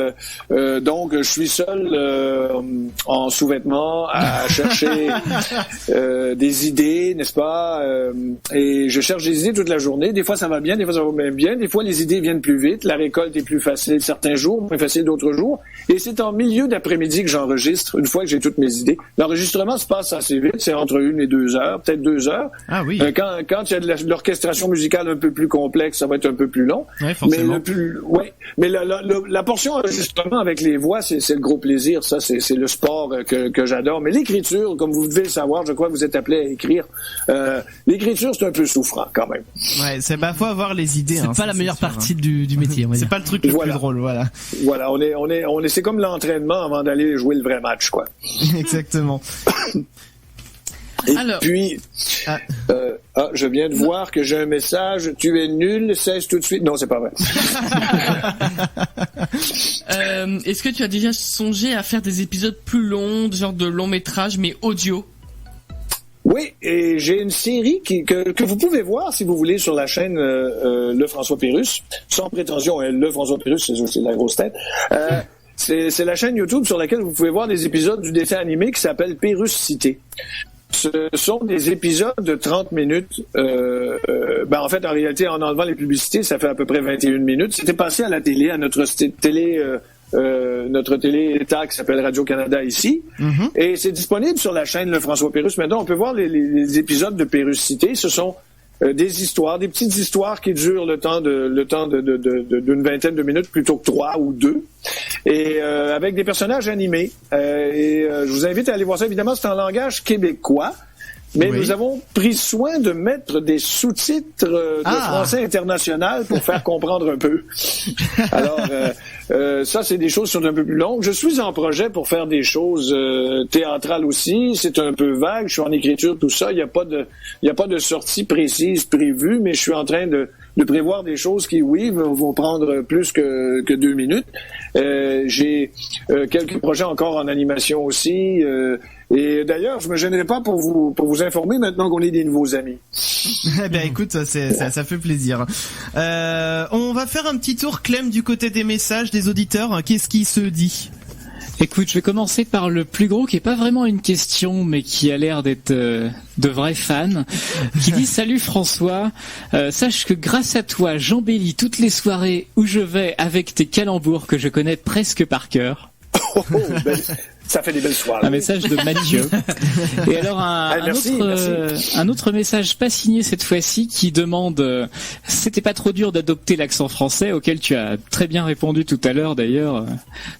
donc, je suis seul en sous-vêtements à chercher des idées, n'est-ce pas? Et je cherche des idées toute la journée. Des fois, ça va bien. Des fois, ça va même bien. Des fois, les idées viennent plus vite. La récolte est plus facile certains jours, plus facile d'autres jours. Et c'est en milieu d'après-midi que j'enregistre, une fois que j'ai toutes mes idées. L'enregistrement se passe assez vite, c'est entre 1 et 2 heures, peut-être 2 heures. Ah oui. Quand il y a de l'orchestration musicale un peu plus complexe, ça va être un peu plus long. Ouais, forcément. Mais la portion enregistrement avec les voix, c'est le gros plaisir. Ça, c'est le sport que j'adore. Mais l'écriture, comme vous devez le savoir, je crois que vous êtes appelé à écrire. L'écriture, c'est un peu souffrant quand même. Ouais, faut avoir les idées. C'est pas la meilleure partie du métier. C'est pas le truc le plus drôle. Voilà, c'est comme l'entraînement avant d'aller jouer le vrai match, quoi. Exactement. Et puis, Ah, je viens de voir que j'ai un message. Tu es nul, cesse tout de suite. Non, c'est pas vrai. Est-ce que tu as déjà songé à faire des épisodes plus longs, genre de long métrage, mais audio? Oui, et j'ai une série que vous pouvez voir si vous voulez sur la chaîne Le François Pérusse. Sans prétention, Le François Pérusse, c'est la grosse tête. C'est la chaîne YouTube sur laquelle vous pouvez voir des épisodes du dessin animé qui s'appelle Pérusse Cité. Ce sont des épisodes de 30 minutes. En fait, en réalité, en enlevant les publicités, ça fait à peu près 21 minutes. C'était passé à la télé, à notre télé État qui s'appelle Radio-Canada ici. Mm-hmm. Et c'est disponible sur la chaîne Le François Pérusse. Maintenant, on peut voir les épisodes de Pérusse Cité. Ce sont des histoires, des petites histoires qui durent le temps d'une vingtaine de minutes plutôt que 3 ou 2. Et avec des personnages animés. Je vous invite à aller voir ça. Évidemment, c'est en langage québécois. Mais oui. Nous avons pris soin de mettre des sous-titres de français international pour faire comprendre un peu. Alors, ça, c'est des choses qui sont un peu plus longues. Je suis en projet pour faire des choses théâtrales aussi. C'est un peu vague. Je suis en écriture, tout ça. Il n'y a pas de sortie précise prévue, mais je suis en train de prévoir des choses qui, oui, vont prendre plus que 2 minutes. J'ai quelques projets encore en animation aussi. Et d'ailleurs, je me gênerai pas pour vous informer maintenant qu'on est des nouveaux amis. Eh bien, écoute, ça fait plaisir. On va faire un petit tour, Clem, du côté des messages des auditeurs. Qu'est-ce qui se dit ? Écoute, je vais commencer par le plus gros, qui est pas vraiment une question, mais qui a l'air d'être de vrais fans, qui dit « Salut François, sache que grâce à toi, j'embellis toutes les soirées où je vais avec tes calembours que je connais presque par cœur. » Ça fait des belles soirées. Un message de Mathieu. Et alors un autre message pas signé cette fois-ci qui demande c'était pas trop dur d'adopter l'accent français, auquel tu as très bien répondu tout à l'heure d'ailleurs,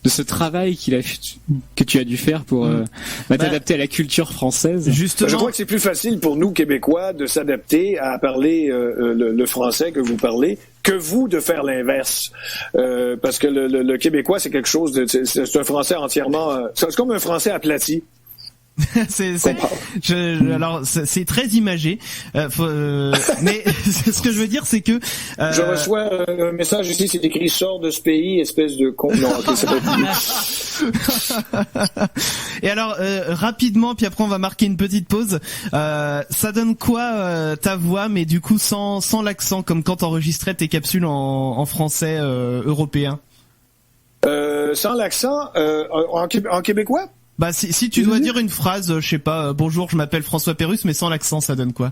de ce travail que tu as dû faire pour t'adapter à la culture française. Justement, je crois que c'est plus facile pour nous Québécois de s'adapter à parler le français que vous parlez que vous de faire l'inverse, parce que le québécois c'est quelque chose c'est un français entièrement, c'est comme un français aplati. Alors c'est très imagé, mais ce que je veux dire c'est que je reçois un message ici, c'est écrit sors de ce pays espèce de con. Non, ok, c'est pas Et alors rapidement, puis après on va marquer une petite pause. Ça donne quoi ta voix, mais du coup sans l'accent, comme quand t'enregistrais tes capsules en français européen? Sans l'accent en québécois? Bah si tu dois dire une phrase, je sais pas, bonjour, je m'appelle François Pérusse, mais sans l'accent, ça donne quoi?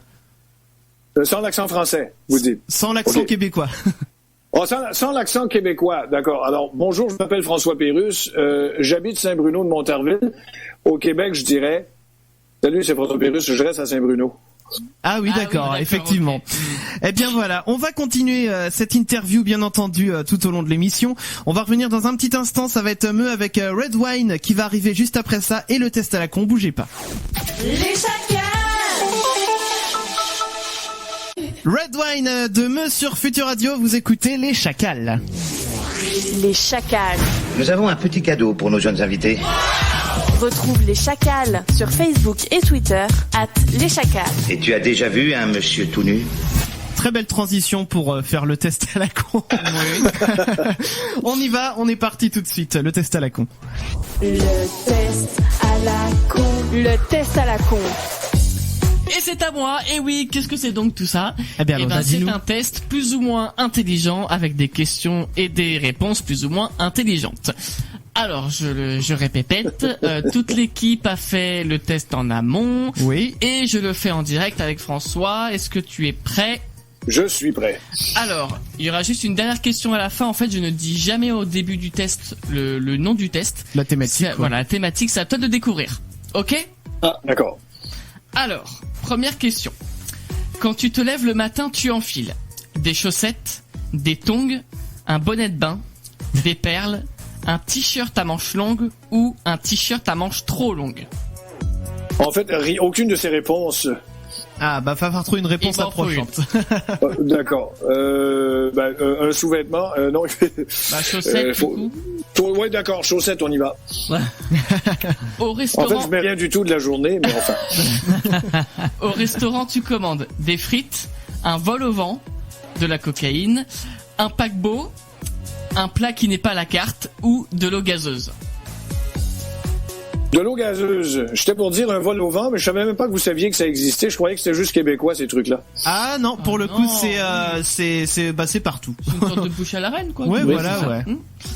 Sans l'accent français, vous dites. Sans l'accent québécois. Oh, sans l'accent québécois, d'accord. Alors, bonjour, je m'appelle François Pérusse, j'habite Saint-Bruno de Montarville. Au Québec, je dirais, salut, c'est François Pérusse, je reste à Saint-Bruno. Ah oui, d'accord, effectivement. Okay. Eh bien voilà, on va continuer cette interview bien entendu tout au long de l'émission. On va revenir dans un petit instant, ça va être Meu avec Red Wine qui va arriver juste après ça et le test à la con, bougez pas. Les chacals. Red Wine de Meu sur Futur Radio, vous écoutez Les Chacals. Les Chacals. Nous avons un petit cadeau pour nos jeunes invités. Retrouve Les Chacals sur Facebook et Twitter @Les Chacals. Et tu as déjà vu un monsieur tout nu? Très belle transition pour faire le test à la con. Oui. On y va, on est parti tout de suite. Le test à la con. Le test à la con. Le test à la con. Et c'est à moi, et oui, qu'est-ce que c'est donc tout ça? Eh bien, c'est un test plus ou moins intelligent avec des questions et des réponses plus ou moins intelligentes. Alors, je répète, toute l'équipe a fait le test en amont. Oui. Et je le fais en direct avec François. Est-ce que tu es prêt? Je suis prêt. Alors, il y aura juste une dernière question à la fin. En fait, je ne dis jamais au début du test le nom du test. La thématique. Voilà, la thématique, c'est à toi de découvrir. Ok? Ah, d'accord. Alors, première question. Quand tu te lèves le matin, tu enfiles des chaussettes, des tongs, un bonnet de bain, des perles, un t-shirt à manches longues ou un t-shirt à manches trop longues? En fait, aucune de ces réponses. Ah, bah, va falloir trouver une réponse approchante. D'accord. Un sous-vêtement, non. Bah, chaussettes, du coup. Oui, d'accord, chaussettes, on y va. Au restaurant... En fait, je mets rien du tout de la journée, mais enfin. Au restaurant, tu commandes des frites, un vol au vent, de la cocaïne, un paquebot, un plat qui n'est pas à la carte ou de l'eau gazeuse. De l'eau gazeuse. J'étais pour dire un vol au vent, mais je savais même pas que vous saviez que ça existait. Je croyais que c'était juste québécois, ces trucs-là. Ah non, pour le coup, c'est partout. C'est une sorte de bouche à la reine, quoi. Ouais, voilà, ouais.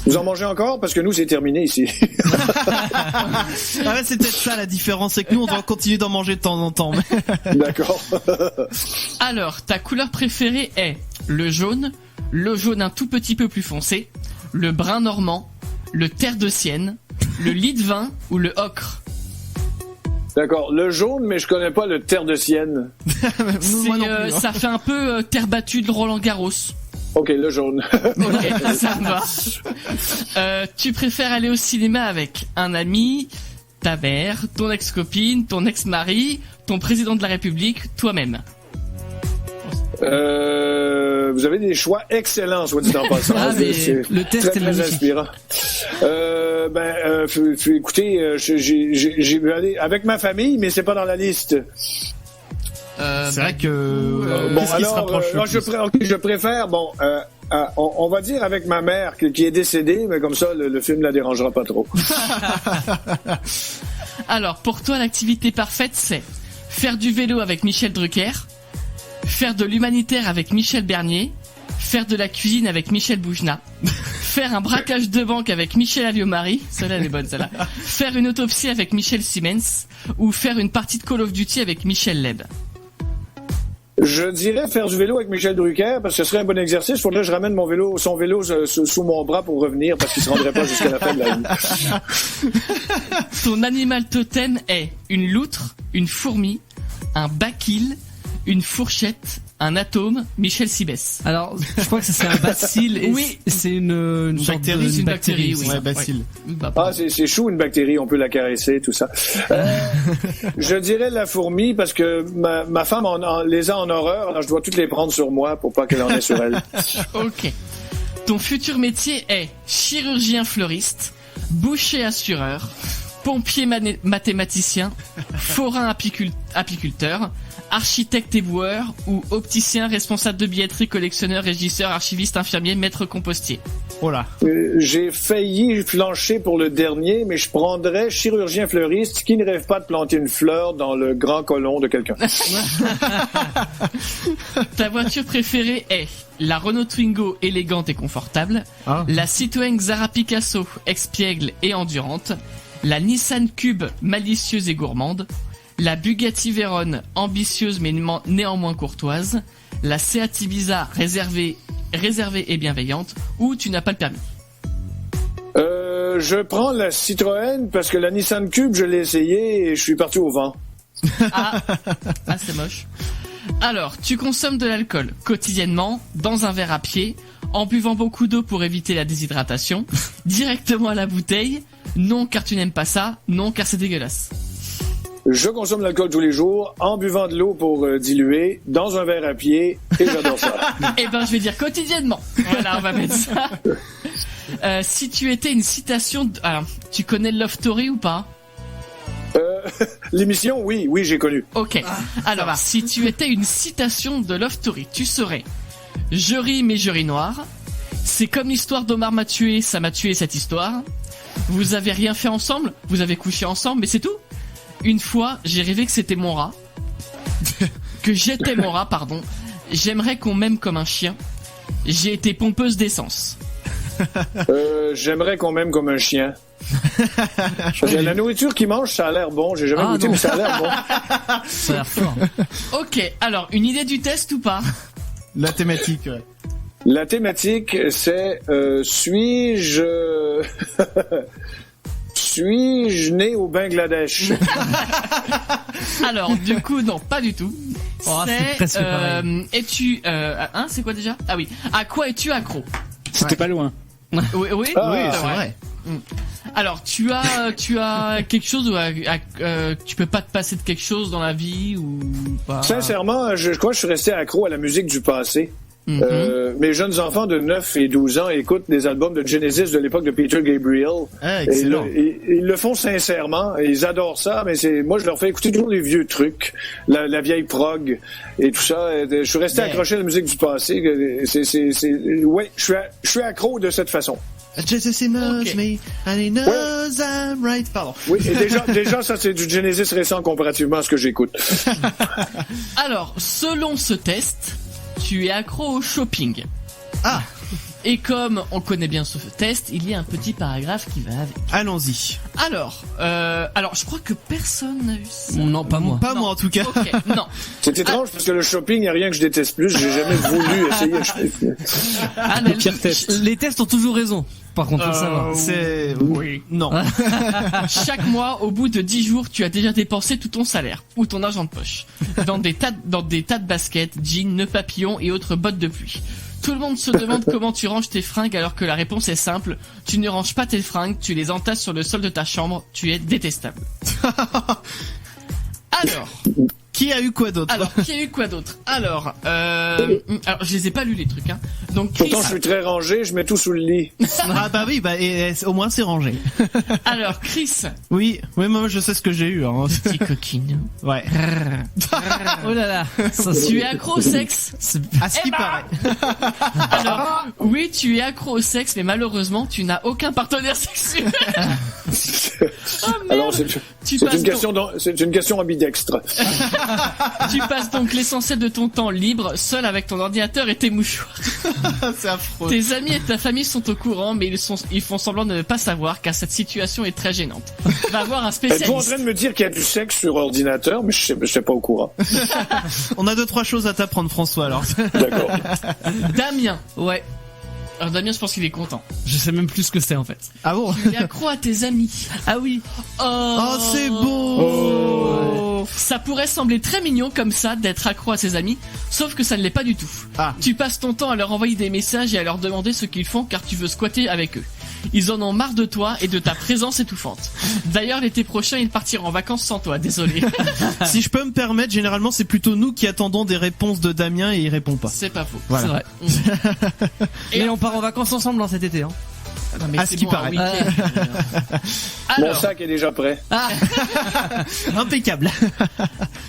Vous en mangez encore? Parce que nous, c'est terminé ici. Ah ouais, c'est peut-être ça la différence, c'est que nous, on doit continuer d'en manger de temps en temps. D'accord. Alors, ta couleur préférée est le jaune un tout petit peu plus foncé, le brun normand, le terre de Sienne, le lit de vin ou le ocre. D'accord, le jaune, mais je connais pas le terre de Sienne. Ça fait un peu terre battue de Roland Garros. Ok, le jaune. Ok, ça va. Tu préfères aller au cinéma avec un ami, ta mère, ton ex-copine, ton ex-mari, ton président de la République, toi-même? Vous avez des choix excellents, soit dit en passant. Ah, mais le test est très inspirant. Écoutez, j'ai vu aller avec ma famille, mais c'est pas dans la liste. C'est vrai que bon, qu'est-ce qui se rapproche je préfère. Bon, on va dire avec ma mère qui est décédée, mais comme ça, le film la dérangera pas trop. Alors, pour toi, l'activité parfaite, c'est faire du vélo avec Michel Drucker, faire de l'humanitaire avec Michel Bernier, faire de la cuisine avec Michel Boujna, faire un braquage de banque avec Michel Alliot-Marie, celle-là elle est bonne celle-là, faire une autopsie avec Michel Siemens, ou faire une partie de Call of Duty avec Michel Leb. Je dirais faire du vélo avec Michel Drucker, parce que ce serait un bon exercice. Il faudrait que je ramène son vélo sous mon bras pour revenir, parce qu'il se rendrait pas jusqu'à la fin de la vie. Ton animal totem est une loutre, une fourmi, un bacille, une fourchette, un atome, Michel Sibès. Alors, je crois que c'est un bacille. Et oui, c'est une bactérie. C'est une bactérie, oui. Ouais, bacille. Ah, c'est chou, une bactérie, on peut la caresser, tout ça. Je dirais la fourmi, parce que ma femme les a en horreur, alors je dois toutes les prendre sur moi pour pas qu'elle en ait sur elle. Ok. Ton futur métier est chirurgien fleuriste, boucher assureur, pompier mathématicien, forain apiculteur, architecte éboueur ou opticien responsable de billetterie, collectionneur, régisseur, archiviste, infirmier, maître compostier. Oh là. J'ai failli flancher pour le dernier, mais je prendrais chirurgien fleuriste qui ne rêve pas de planter une fleur dans le grand côlon de quelqu'un. Ta voiture préférée est la Renault Twingo élégante et confortable, la Citroën Xara Picasso espiègle et endurante, la Nissan Cube malicieuse et gourmande, la Bugatti Veyron ambitieuse mais néanmoins courtoise, la Seat Ibiza réservée et bienveillante, ou tu n'as pas le permis. Je prends la Citroën parce que la Nissan Cube, je l'ai essayé et je suis parti au vent. Ah, c'est moche. Alors, tu consommes de l'alcool quotidiennement, dans un verre à pied, en buvant beaucoup d'eau pour éviter la déshydratation, directement à la bouteille, non car tu n'aimes pas ça, non car c'est dégueulasse. Je consomme l'alcool tous les jours, en buvant de l'eau pour diluer, dans un verre à pied, et j'adore ça. Eh ben, je vais dire quotidiennement. Voilà, on va mettre ça. Si tu étais une citation... Alors, tu connais Love Story ou pas? L'émission, oui, j'ai connu. Ok. Alors, si tu étais une citation de Love Story, tu serais « Je ris mais je ris noir »,« C'est comme l'histoire d'Omar m'a tué, ça m'a tué cette histoire »,« Vous avez rien fait ensemble, vous avez couché ensemble, mais c'est tout ». Une fois, j'ai rêvé que c'était mon rat. Que j'étais mon rat, pardon. J'aimerais qu'on m'aime comme un chien. J'ai été pompeuse d'essence. J'aimerais qu'on m'aime comme un chien. La nourriture qu'ils mangent, ça a l'air bon. J'ai jamais goûté, mais ça a l'air bon. Ça a l'air fort. Ok, alors, une idée du test ou pas? La thématique, ouais. La thématique, c'est suis-je né au Bangladesh? Alors, du coup, non, pas du tout. C'est presque pareil. C'est quoi déjà? Ah oui. À quoi es-tu accro? C'était pas loin. Oui, c'est vrai. Alors, tu as quelque chose où tu peux pas te passer de quelque chose dans la vie ou pas? Sincèrement, je crois que je suis resté accro à la musique du passé. Mes jeunes enfants de 9 et 12 ans écoutent des albums de Genesis de l'époque de Peter Gabriel. Ah, excellent. Ils le font sincèrement, et ils adorent ça, mais moi je leur fais écouter toujours les vieux trucs, la vieille prog et tout ça. Je suis resté accroché à la musique du passé. Ouais, je suis accro de cette façon. Jesus knows me and he knows I'm right. Pardon. Oui, et déjà ça c'est du Genesis récent comparativement à ce que j'écoute. Alors, selon ce test, tu es accro au shopping. Ah. Et comme on connaît bien ce test, il y a un petit paragraphe qui va avec. Allons-y. Alors, je crois que personne n'a eu ça. Non, pas moi. Pas moi en tout cas. Ok, non. C'est étrange parce que le shopping, il n'y a rien que je déteste plus. J'ai jamais voulu essayer. Le pire test. Les tests ont toujours raison. Par contre, faut le savoir. Oui. Non. Chaque mois, au bout de 10 jours, tu as déjà dépensé tout ton salaire ou ton argent de poche dans des tas de baskets, jeans, nœuds papillons et autres bottes de pluie. Tout le monde se demande comment tu ranges tes fringues alors que la réponse est simple. Tu ne ranges pas tes fringues, tu les entasses sur le sol de ta chambre. Tu es détestable. Alors, qui a eu quoi d'autre? Alors, je les ai pas lus les trucs, hein. Donc, Chris... Pourtant, je suis très rangé, je mets tout sous le lit. Ah bah oui, et au moins c'est rangé. Alors, Chris. Oui, moi je sais ce que j'ai eu. Hein. Petit coquine. Ouais. Oh là là. Tu es accro au sexe? À ce qui paraît. Alors, oui, tu es accro au sexe, mais malheureusement, tu n'as aucun partenaire sexuel. Oh, alors, c'est une question ambidextre. Tu passes donc l'essentiel de ton temps libre, seul avec ton ordinateur et tes mouchoirs. C'est affreux. Tes amis et ta famille sont au courant, mais ils font semblant de ne pas savoir, car cette situation est très gênante. Va voir un spécialiste. Êtes-vous en train de me dire qu'il y a du sexe sur ordinateur, mais je sais pas au courant. On a 2-3 choses à t'apprendre, François, alors. D'accord. Damien, ouais. Alors Damien, je pense qu'il est content. Je sais même plus ce que c'est en fait. Ah bon? Tu es accro à tes amis. Ah oui. Oh, c'est beau. Ça pourrait sembler très mignon comme ça d'être accro à ses amis, sauf que ça ne l'est pas du tout. Tu passes ton temps à leur envoyer des messages et à leur demander ce qu'ils font car tu veux squatter avec eux. Ils en ont marre de toi et de ta présence étouffante. D'ailleurs, l'été prochain, ils partiront en vacances sans toi, désolé. Si je peux me permettre, généralement, c'est plutôt nous qui attendons des réponses de Damien et il répond pas. C'est pas faux. Voilà. C'est vrai. Et on part en vacances ensemble cet été, hein. Non, mais à ce qui paraît. Mon sac est déjà prêt. Impeccable.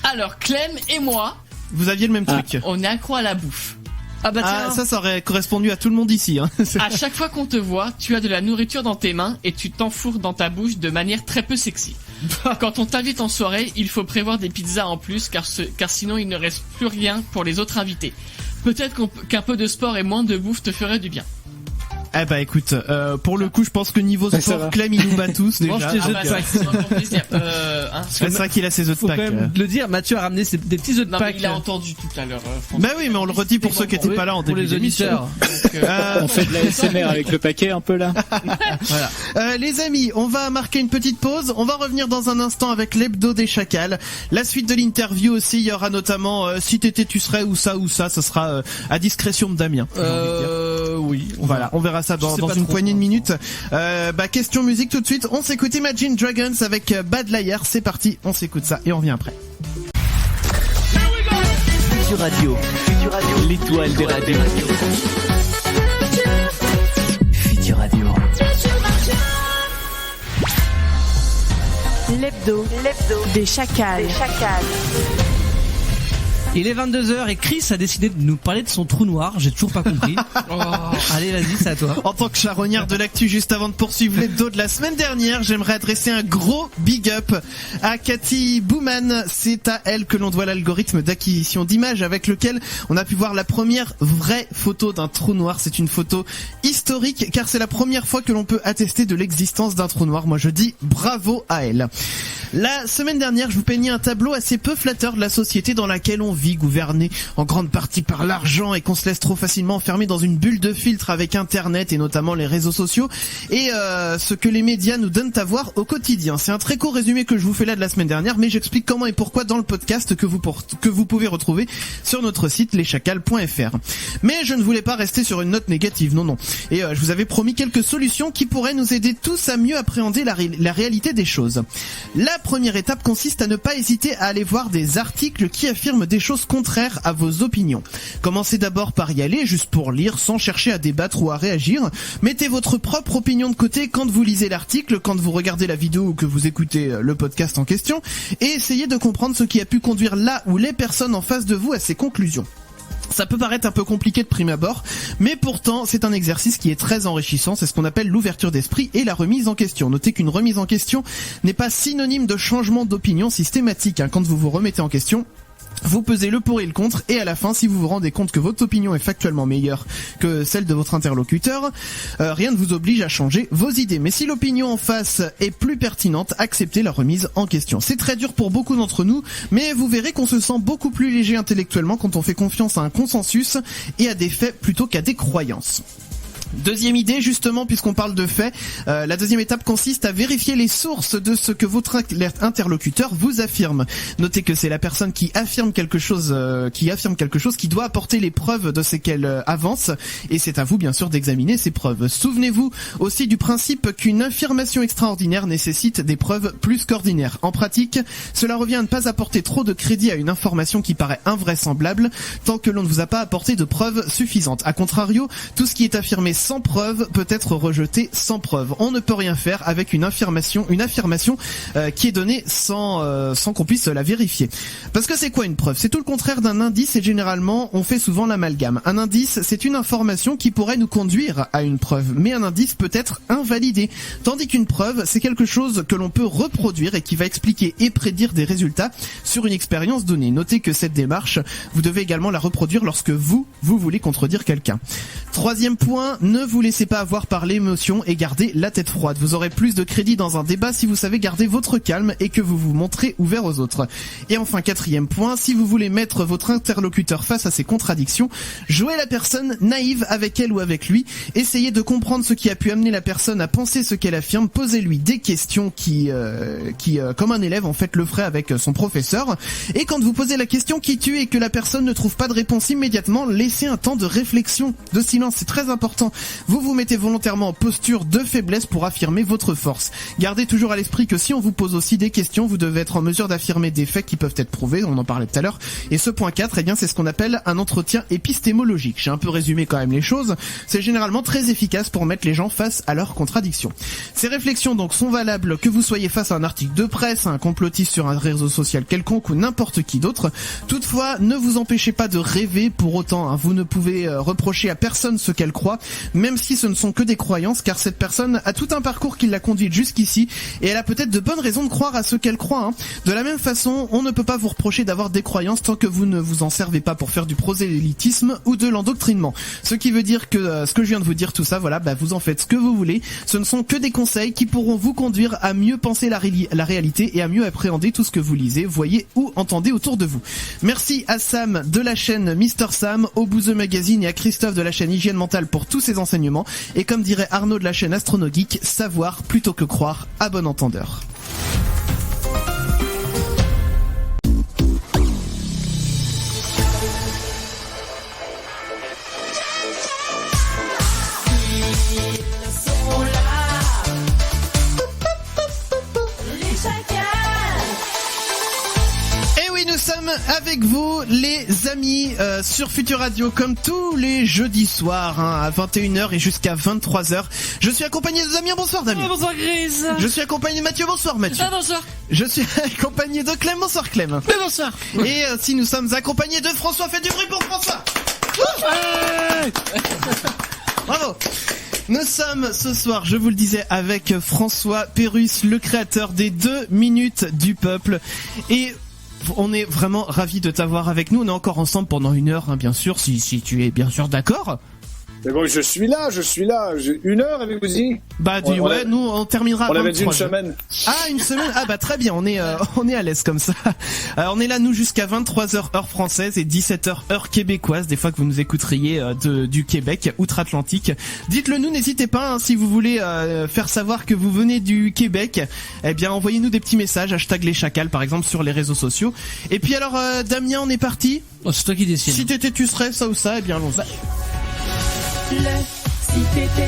Alors, Clem et moi, vous aviez le même truc. On est accro à la bouffe. Ah bah tiens. Ça aurait correspondu à tout le monde ici. Hein. À chaque fois qu'on te voit, tu as de la nourriture dans tes mains et tu t'enfourres dans ta bouche de manière très peu sexy. Quand on t'invite en soirée, il faut prévoir des pizzas en plus car sinon il ne reste plus rien pour les autres invités. Peut-être qu'un peu de sport et moins de bouffe te ferait du bien. Eh bah écoute, pour le coup, je pense que niveau sport, Clem il nous bat tous déjà. Mange tes œufs de Pâques. C'est vrai qu'il a ses œufs de Pâques. Faut quand même le dire, Mathieu a ramené des petits œufs de Pâques. Il a entendu tout à l'heure. Bah oui, mais on le redit pour ceux qui étaient pas là en début d'émission. On fait de la SMR avec le paquet un peu là. Voilà. Les amis, on va marquer une petite pause. On va revenir dans un instant avec l'hebdo des chacals. La suite de l'interview aussi, il y aura notamment si t'étais tu serais ou ça, ça sera à discrétion de Damien. Oui. Voilà, on verra ça dans une poignée de minutes. Question musique tout de suite. On s'écoute Imagine Dragons avec Bad Liar. C'est parti, on s'écoute ça et on revient après. Futur Radio, l'étoile des radios. Futur Radio. L'hebdo des chacals. Il est 22h et Chris a décidé de nous parler de son trou noir. J'ai toujours pas compris. Allez, vas-y, c'est à toi. En tant que charognard de l'actu, juste avant de poursuivre l'hebdo de la semaine dernière, j'aimerais adresser un gros big up à Cathy Bouman. C'est à elle que l'on doit l'algorithme d'acquisition d'images avec lequel on a pu voir la première vraie photo d'un trou noir. C'est une photo historique car c'est la première fois que l'on peut attester de l'existence d'un trou noir. Moi, je dis bravo à elle. La semaine dernière, je vous peignais un tableau assez peu flatteur de la société dans laquelle on vit, gouvernée en grande partie par l'argent et qu'on se laisse trop facilement enfermer dans une bulle de filtre avec Internet et notamment les réseaux sociaux et ce que les médias nous donnent à voir au quotidien. C'est un très court résumé que je vous fais là de la semaine dernière, mais j'explique comment et pourquoi dans le podcast que vous pouvez retrouver sur notre site leschacals.fr. Mais je ne voulais pas rester sur une note négative, non. Et je vous avais promis quelques solutions qui pourraient nous aider tous à mieux appréhender la réalité des choses. La première étape consiste à ne pas hésiter à aller voir des articles qui affirment des choses choses contraires à vos opinions. Commencez d'abord par y aller, juste pour lire, sans chercher à débattre ou à réagir. Mettez votre propre opinion de côté quand vous lisez l'article, quand vous regardez la vidéo ou que vous écoutez le podcast en question, et essayez de comprendre ce qui a pu conduire la ou les personnes en face de vous à ces conclusions. Ça peut paraître un peu compliqué de prime abord, mais pourtant c'est un exercice qui est très enrichissant, c'est ce qu'on appelle l'ouverture d'esprit et la remise en question. Notez qu'une remise en question n'est pas synonyme de changement d'opinion systématique. Quand vous vous remettez en question, vous pesez le pour et le contre, et à la fin, si vous vous rendez compte que votre opinion est factuellement meilleure que celle de votre interlocuteur, rien ne vous oblige à changer vos idées. Mais si l'opinion en face est plus pertinente, acceptez la remise en question. C'est très dur pour beaucoup d'entre nous, mais vous verrez qu'on se sent beaucoup plus léger intellectuellement quand on fait confiance à un consensus et à des faits plutôt qu'à des croyances. Deuxième idée, justement, puisqu'on parle de faits, la deuxième étape consiste à vérifier les sources de ce que votre interlocuteur vous affirme. Notez que c'est la personne qui affirme quelque chose qui doit apporter les preuves de ce qu'elle avance, et c'est à vous bien sûr d'examiner ces preuves. Souvenez-vous aussi du principe qu'une affirmation extraordinaire nécessite des preuves plus qu'ordinaires. En pratique, cela revient à ne pas apporter trop de crédit à une information qui paraît invraisemblable tant que l'on ne vous a pas apporté de preuves suffisantes. A contrario, tout ce qui est affirmé sans preuve peut être rejeté sans preuve. On ne peut rien faire avec une affirmation qui est donnée sans qu'on puisse la vérifier. Parce que c'est quoi une preuve ? C'est tout le contraire d'un indice, et généralement on fait souvent l'amalgame. Un indice, c'est une information qui pourrait nous conduire à une preuve, mais un indice peut être invalidé, tandis qu'une preuve, c'est quelque chose que l'on peut reproduire et qui va expliquer et prédire des résultats sur une expérience donnée. Notez que cette démarche, vous devez également la reproduire lorsque vous voulez contredire quelqu'un. Troisième point, ne vous laissez pas avoir par l'émotion et gardez la tête froide. Vous aurez plus de crédit dans un débat si vous savez garder votre calme et que vous vous montrez ouvert aux autres. Et enfin, quatrième point, si vous voulez mettre votre interlocuteur face à ses contradictions, jouez la personne naïve avec elle ou avec lui. Essayez de comprendre ce qui a pu amener la personne à penser ce qu'elle affirme. Posez-lui des questions qui comme un élève en fait le ferait avec son professeur. Et quand vous posez la question qui tue et que la personne ne trouve pas de réponse immédiatement, laissez un temps de réflexion, de silence. C'est très important. Vous vous mettez volontairement en posture de faiblesse pour affirmer votre force. Gardez toujours à l'esprit que si on vous pose aussi des questions, vous devez être en mesure d'affirmer des faits qui peuvent être prouvés, on en parlait tout à l'heure. Et ce point 4, eh bien, c'est ce qu'on appelle un entretien épistémologique. J'ai un peu résumé quand même les choses. C'est généralement très efficace pour mettre les gens face à leurs contradictions. Ces réflexions donc sont valables que vous soyez face à un article de presse, à un complotiste sur un réseau social quelconque ou n'importe qui d'autre. Toutefois, ne vous empêchez pas de rêver pour autant. Vous ne pouvez reprocher à personne ce qu'elle croit, même si ce ne sont que des croyances, car cette personne a tout un parcours qui l'a conduite jusqu'ici, et elle a peut-être de bonnes raisons de croire à ce qu'elle croit. De la même façon, on ne peut pas vous reprocher d'avoir des croyances tant que vous ne vous en servez pas pour faire du prosélytisme ou de l'endoctrinement. Ce qui veut dire que ce que je viens de vous dire, tout ça, voilà, vous en faites ce que vous voulez. Ce ne sont que des conseils qui pourront vous conduire à mieux penser la réalité et à mieux appréhender tout ce que vous lisez, voyez ou entendez autour de vous. Merci à Sam de la chaîne Mister Sam, au Bouzeux Magazine et à Christophe de la chaîne Hygiène Mentale pour tous ces enseignements. Et comme dirait Arnaud de la chaîne Astronogeek, savoir plutôt que croire, à bon entendeur. Avec vous les amis sur Futur Radio comme tous les jeudis soirs à 21h et jusqu'à 23h. Je suis accompagné de Damien, bonsoir Damien. Bonsoir Gris. Je suis accompagné de Mathieu, bonsoir Mathieu. Bonsoir. Je suis accompagné de Clem, bonsoir Clem. Bonsoir. Et si nous sommes accompagnés de François, faites du bruit pour François. Bravo. Nous sommes ce soir, je vous le disais, avec François Pérusse, le créateur des 2 minutes du peuple. Et on est vraiment ravis de t'avoir avec nous. On est encore ensemble pendant 1 heure, bien sûr, si tu es bien sûr d'accord. Mais bon, je suis là. J'ai 1 heure, avez-vous dit ? Nous, on terminera à 23. On avait dit une semaine. Ah, une semaine ? Ah, très bien, on est à l'aise comme ça. On est là, nous, jusqu'à 23h heure française et 17h heure québécoise, des fois que vous nous écouteriez du Québec, outre-Atlantique. Dites-le nous, n'hésitez pas, si vous voulez faire savoir que vous venez du Québec, eh bien, envoyez-nous des petits messages, #les chacals, par exemple, sur les réseaux sociaux. Et puis alors, Damien, on est parti ? C'est toi qui décides. Si tu serais ça ou ça, eh bien, allons-y. Le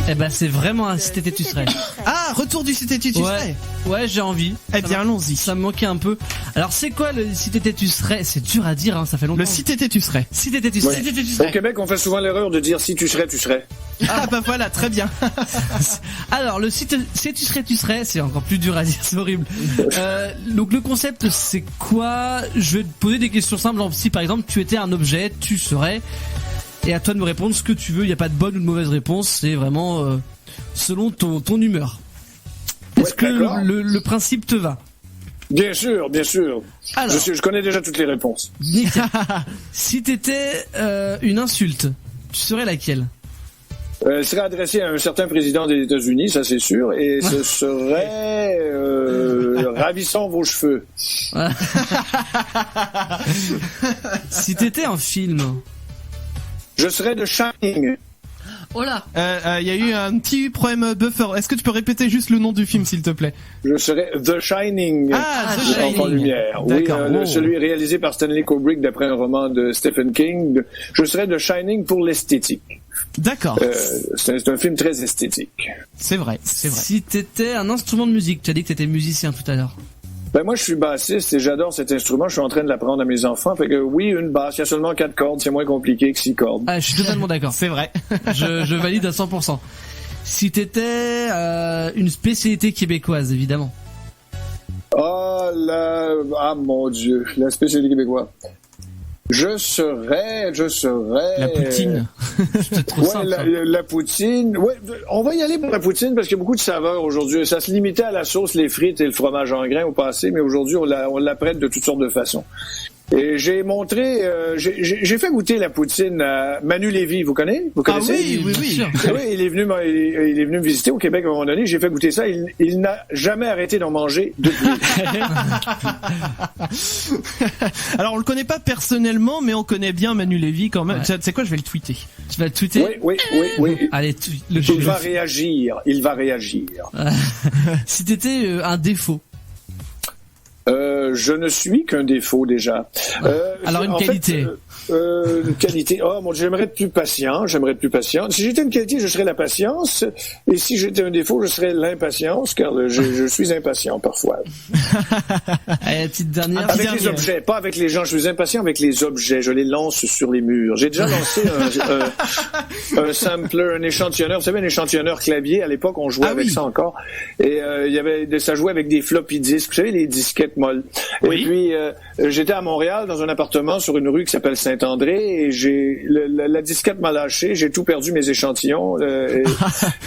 Eh ben c'est vraiment un si t'étais tu serais. Ah, retour du si t'étais tu serais. Ouais, j'ai envie. Eh bien, allons-y. Ça me manquait un peu. Alors c'est quoi le si t'étais tu serais? C'est dur à dire, hein, ça fait longtemps. Le si t'étais tu serais. Si t'étais tu serais. Ouais. Si t'étais tu serais. Au Québec, on fait souvent l'erreur de dire si tu serais, tu serais. Ah bah voilà, très bien. Alors le si tu serais, c'est encore plus dur à dire, c'est horrible. Donc le concept c'est quoi? Je vais te poser des questions simples. Si par exemple tu étais un objet, tu serais. Et à toi de me répondre ce que tu veux. Il n'y a pas de bonne ou de mauvaise réponse. C'est vraiment selon ton humeur. Est-ce que le principe te va? Bien sûr, bien sûr. Alors, je connais déjà toutes les réponses. Si t'étais une insulte, tu serais laquelle? Elle serait adressée à un certain président des États-Unis, ça c'est sûr, et ce serait ravissant vos cheveux. Si t'étais un film, je serais The Shining. Oh là. Il y a eu un petit problème buffer. Est-ce que tu peux répéter juste le nom du film, s'il te plaît? Je serais The Shining. Ah, The Shining. En lumière. Oui, celui réalisé par Stanley Kubrick d'après un roman de Stephen King. Je serais The Shining pour l'esthétique. D'accord. C'est un film très esthétique. C'est vrai, c'est vrai. Si t'étais un instrument de musique, tu as dit que t'étais musicien tout à l'heure. Ben moi je suis bassiste et j'adore cet instrument, je suis en train de l'apprendre à mes enfants, fait que oui, une basse, il y a seulement 4 cordes, c'est moins compliqué que 6 cordes. Ah, je suis totalement d'accord. C'est vrai. je valide à 100%. Si t'étais une spécialité québécoise, évidemment. Ah mon Dieu, la spécialité québécoise. Je serais... La poutine. C'est trop simple. La poutine. Ouais, on va y aller pour la poutine parce qu'il y a beaucoup de saveurs aujourd'hui. Ça se limitait à la sauce, les frites et le fromage en grains au passé, mais aujourd'hui, on la prête de toutes sortes de façons. Et j'ai montré, j'ai fait goûter la poutine à Manu Lévy, vous connaissez? Vous connaissez? Ah oui. Oui, il est venu me visiter au Québec à un moment donné, j'ai fait goûter ça, il n'a jamais arrêté d'en manger depuis. Alors on le connaît pas personnellement, mais on connaît bien Manu Lévy quand même. Ouais. Tu sais quoi, je vais le tweeter. Tu vas le tweeter? Oui. Allez, il va réagir. Si t'étais un défaut. Je ne suis qu'un défaut déjà. Alors une qualité. Une qualité. Oh mon Dieu, j'aimerais être plus patient. Si j'étais une qualité, je serais la patience. Et si j'étais un défaut, je serais l'impatience, car je suis impatient parfois. Allez, petite dernière. Avec les objets, pas avec les gens. Je suis impatient avec les objets. Je les lance sur les murs. J'ai déjà lancé un sampler, un échantillonneur. Vous savez, un échantillonneur clavier. À l'époque, on jouait avec ça encore. Et ça jouait avec des floppy disks. Vous savez, les disquettes molles. Oui. Et puis, j'étais à Montréal dans un appartement sur une rue qui s'appelle Saint-André et la disquette m'a lâché, j'ai tout perdu mes échantillons.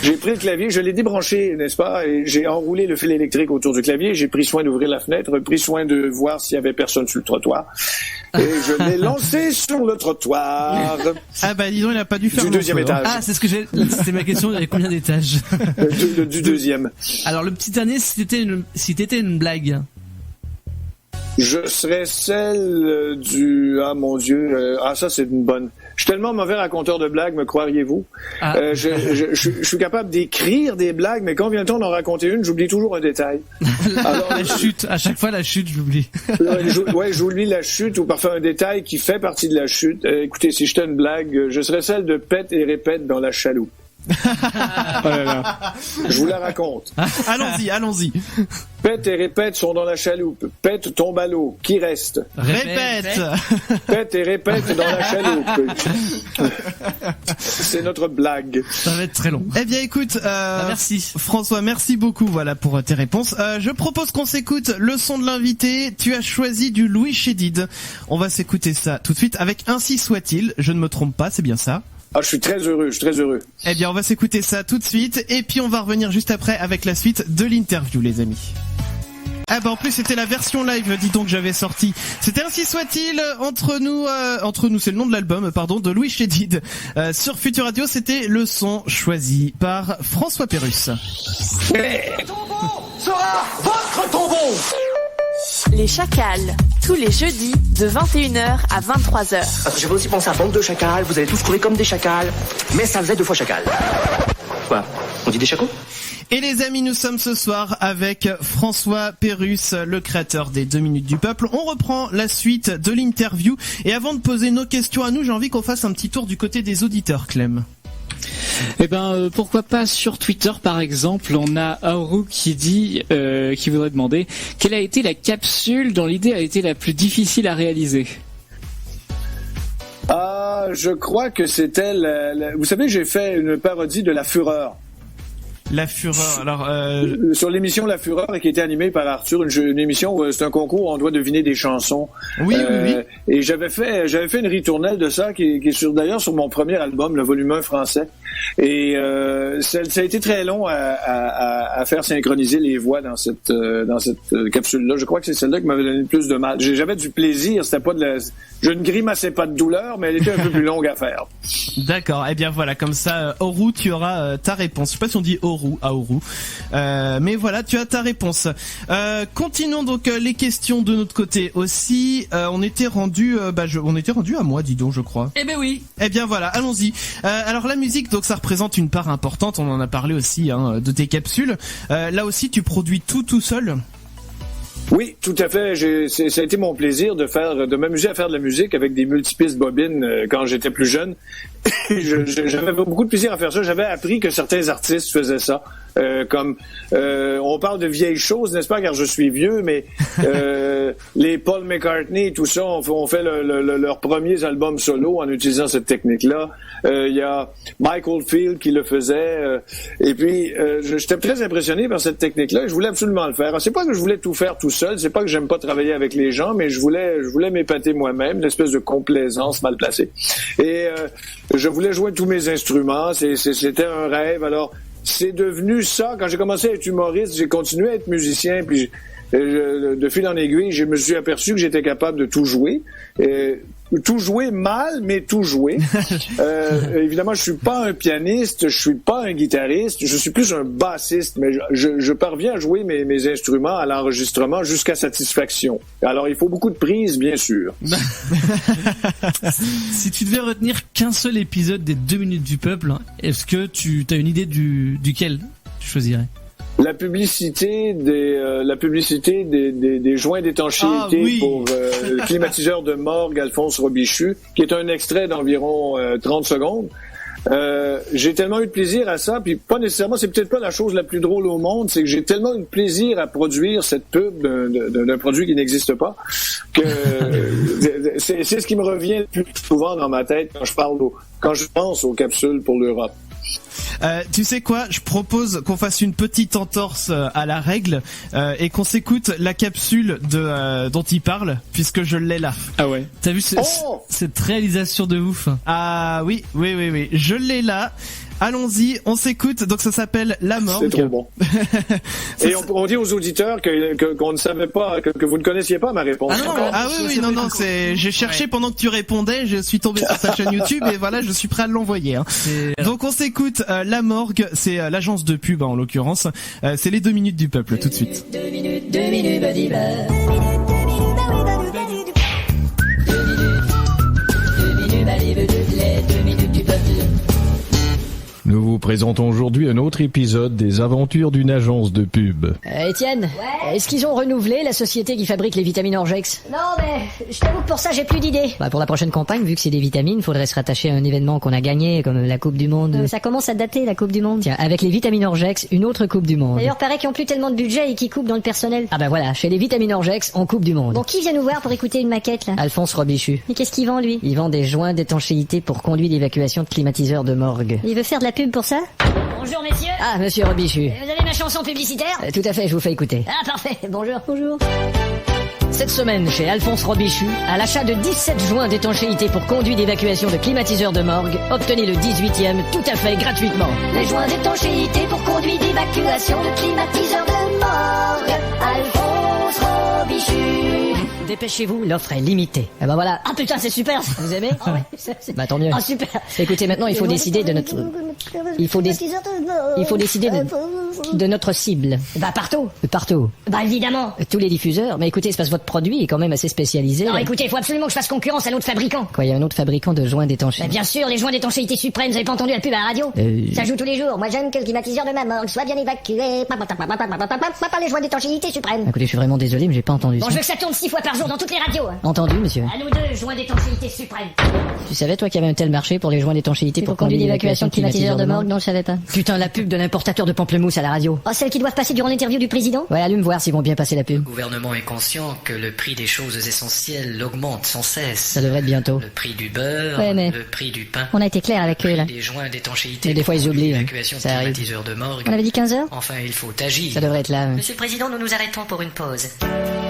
J'ai pris le clavier, je l'ai débranché, n'est-ce pas, et j'ai enroulé le fil électrique autour du clavier, j'ai pris soin d'ouvrir la fenêtre, pris soin de voir s'il y avait personne sur le trottoir. Et je l'ai lancé sur le trottoir. Ah bah disons, il n'a pas dû faire du deuxième étage. Ah, c'est c'était ma question, il y avait combien d'étages? Du deuxième. Alors le petit dernier, si t'étais une blague. Je serais celle du... Ah mon Dieu, ça c'est une bonne... Je suis tellement mauvais raconteur de blagues, me croiriez-vous? Je suis capable d'écrire des blagues, mais quand vient le temps d'en raconter une, j'oublie toujours un détail. Alors, la chute, à chaque fois la chute, j'oublie. J'oublie la chute ou parfois un détail qui fait partie de la chute. Écoutez, si j'étais une blague, je serais celle de pète et répète dans la chaloupe. Oh là là. Je vous la raconte. Allons-y. Pète et répète sont dans la chaloupe. Pète tombe à l'eau. Qui reste? Répète. Pète et répète dans la chaloupe. C'est notre blague. Ça va être très long. Eh bien, écoute, merci. François, merci beaucoup, voilà, pour tes réponses. Je propose qu'on s'écoute le son de l'invité. Tu as choisi du Louis Chédid. On va s'écouter ça tout de suite avec Ainsi soit-il. Je ne me trompe pas, c'est bien ça? Ah, je suis très heureux. Eh bien, on va s'écouter ça tout de suite, et puis on va revenir juste après avec la suite de l'interview, les amis. Ah bah en plus c'était la version live, dis donc, j'avais sorti. C'était Ainsi soit-il, entre nous c'est le nom de l'album, de Louis Chédid. Sur Futur Radio, c'était le son choisi par François Pérusse. Le tombeau sera votre tombeau. Les Chacals, tous les jeudis de 21h à 23h. J'avais aussi pensé à bande de chacals, vous allez tous courir comme des chacals, mais ça faisait 2 fois chacal. Quoi? On dit des chacos? Et les amis, nous sommes ce soir avec François Pérusse, le créateur des 2 minutes du peuple. On reprend la suite de l'interview. Et avant de poser nos questions à nous, j'ai envie qu'on fasse un petit tour du côté des auditeurs, Clem. Eh ben, pourquoi pas sur Twitter, par exemple, on a Auru qui dit, qui voudrait demander quelle a été la capsule dont l'idée a été la plus difficile à réaliser. Ah, je crois que c'était vous savez, j'ai fait une parodie de La Fureur. La Fureur, alors... Sur l'émission La Fureur, qui était animée par Arthur, une émission où c'est un concours où on doit deviner des chansons. Oui. Et j'avais fait une ritournelle de ça, qui est d'ailleurs sur mon premier album, le volume 1 français. Et ça a été très long à faire synchroniser les voix dans cette capsule-là. Je crois que c'est celle-là qui m'avait donné le plus de mal. J'avais du plaisir, c'était pas je ne grimaçais pas de douleur, mais elle était un peu plus longue à faire. D'accord, eh bien voilà, comme ça, Auru, tu auras ta réponse. Je sais pas si on dit Auru, mais voilà, tu as ta réponse. Continuons donc les questions de notre côté aussi. On était rendu à moi, dis donc, je crois. Eh ben oui. Eh bien voilà, allons-y. Alors la musique, donc ça représente une part importante. On en a parlé aussi de tes capsules. Là aussi, tu produis tout seul. Oui, tout à fait. Ça a été mon plaisir de m'amuser à faire de la musique avec des multipistes bobines quand j'étais plus jeune. J'avais beaucoup de plaisir à faire ça. J'avais appris que certains artistes faisaient ça. On parle de vieilles choses, n'est-ce pas, car je suis vieux, mais les Paul McCartney et tout ça ont fait leurs premiers albums solo en utilisant cette technique-là. Il y a Mike Oldfield qui le faisait. Et puis, j'étais très impressionné par cette technique-là. Je voulais absolument le faire. C'est pas que je voulais tout faire tout seul. C'est pas que j'aime pas travailler avec les gens, mais je voulais m'épater moi-même, une espèce de complaisance mal placée. Et je voulais jouer tous mes instruments. C'était un rêve. Alors, c'est devenu ça. Quand j'ai commencé à être humoriste, j'ai continué à être musicien, puis de fil en aiguille, je me suis aperçu que j'étais capable de tout jouer. Tout jouer mal, mais tout jouer. Évidemment, je suis pas un pianiste, je suis pas un guitariste, je suis plus un bassiste, mais je parviens à jouer mes instruments à l'enregistrement jusqu'à satisfaction. Alors, il faut beaucoup de prises, bien sûr. Si tu devais retenir qu'un seul épisode des 2 minutes du peuple, est-ce que tu as une idée duquel tu choisirais? La publicité des joints d'étanchéité pour le climatiseur de morgue Alphonse Robichus, qui est un extrait d'environ 30 secondes. J'ai tellement eu de plaisir à ça, puis pas nécessairement, c'est peut-être pas la chose la plus drôle au monde, c'est que j'ai tellement eu de plaisir à produire cette pub d'un produit qui n'existe pas, que c'est ce qui me revient le plus souvent dans ma tête quand je pense aux capsules pour l'Europe. Tu sais quoi, je propose qu'on fasse une petite entorse à la règle et qu'on s'écoute la capsule dont il parle, puisque je l'ai là. Ah ouais. T'as vu cette réalisation de ouf? Ah oui, je l'ai là. Allons-y, on s'écoute. Donc ça s'appelle La Morgue. C'est trop bon. Et on dit aux auditeurs qu'on ne savait pas, que vous ne connaissiez pas ma réponse. Non, j'ai cherché pendant que tu répondais, je suis tombé sur ta chaîne YouTube et voilà, je suis prêt à l'envoyer. Donc on s'écoute La Morgue, c'est l'agence de pub en l'occurrence. C'est les 2 minutes du peuple tout de suite. 2 minutes, badiba. 2 minutes du peuple. Nous vous présentons aujourd'hui un autre épisode des aventures d'une agence de pub. Étienne, est-ce qu'ils ont renouvelé la société qui fabrique les vitamines Orgex? Non, mais je t'avoue que pour ça, j'ai plus d'idées. Pour la prochaine campagne, vu que c'est des vitamines, faudrait se rattacher à un événement qu'on a gagné, comme la Coupe du Monde. Ça commence à dater, la Coupe du Monde. Tiens, avec les vitamines Orgex, une autre Coupe du Monde. D'ailleurs, paraît qu'ils ont plus tellement de budget et qu'ils coupent dans le personnel. Ah bah voilà, chez les vitamines Orgex, on Coupe du Monde. Bon, qui vient nous voir pour écouter une maquette, là? Alphonse Robichus. Et qu'est-ce qu'il vend, lui? Il vend des joints d'étanchéité pour conduit d'évacuation de climatiseurs de morgue. Il veut faire de la pub pour ça? Bonjour, messieurs. Ah, monsieur Robichus. Vous avez ma chanson publicitaire? Tout à fait, je vous fais écouter. Ah, parfait. Bonjour. Cette semaine, chez Alphonse Robichus, à l'achat de 17 joints d'étanchéité pour conduit d'évacuation de climatiseurs de morgue, obtenez le 18e tout à fait gratuitement. Les joints d'étanchéité pour conduit d'évacuation de climatiseurs de morgue. Alphonse Robichus. Dépêchez-vous, l'offre est limitée. Et ben voilà. Ah putain, c'est super. Vous aimez? Ah ouais. Bah tant mieux. Ah super. Écoutez, maintenant il faut décider de notre... Il faut décider de notre cible. Bah partout. Partout. Bah évidemment. Tous les diffuseurs. Mais écoutez, c'est parce que votre produit est quand même assez spécialisé. Non, écoutez, il faut absolument que je fasse concurrence à un autre fabricant. Quoi, il y a un autre fabricant de joints d'étanchéité? Bah bien sûr, les joints d'étanchéité suprême, vous avez pas entendu la pub à la radio? Ça joue tous les jours. Moi j'aime que le climatiseur de ma morgue soit bien évacué. Pas les joints d'étanchéité suprême. Écoutez, je suis vraiment désolé, mais j'ai pas entendu ça. Bon, je veux que ça tourne 6 fois par jour dans toutes les radios. Entendu, monsieur. À nous deux, joints d'étanchéité suprême. Tu savais, toi, qu'il y avait un tel marché pour les joints d'étanchéité pour conduit d'évacuation de climatiseurs heures de morgue, non, je savais pas. Putain, la pub de l'importateur de pamplemousse à la radio. Oh, celle qui doivent passer durant l'interview du président? Ouais, allume voir s'ils vont bien passer la pub. Le gouvernement est conscient que le prix des choses essentielles augmente sans cesse. Ça devrait être bientôt. Le prix du beurre, ouais, mais le prix du pain. On a été clair avec eux, là. Des joints d'étanchéité. Mais des fois, ils oublient. L'évacuation de climatiseurs de morgue. On avait dit 15 heures? Enfin, il faut agir. Ça devrait être là, ouais. Monsieur le Président, nous nous arrêtons pour une pause.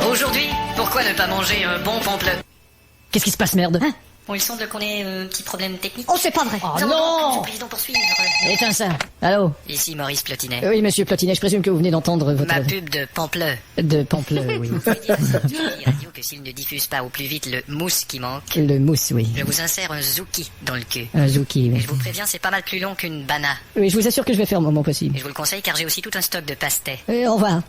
Aujourd'hui, pourquoi ne pas manger un bon pampleux? Qu'est-ce qui se passe, merde? Hein? Bon, il semble qu'on ait un petit problème technique. Oh, c'est pas vrai. Oh, non! Monsieur le Président, poursuivre. Éteins ça. Allô? Ici Maurice Plotinet. Oui, monsieur Plotinet, je présume que vous venez d'entendre votre... Ma pub de pampleux. De pampleux, oui. Vous pouvez dire à radio que s'il ne diffuse pas au plus vite le mousse qui manque... Le mousse, oui. Je vous insère un zouki dans le cul. Un zouki, oui. Et je vous préviens, c'est pas mal plus long qu'une bana. Oui, je vous assure que je vais faire au moment possible. Et je vous le conseille car j'ai aussi tout un stock de pastés. Au revoir.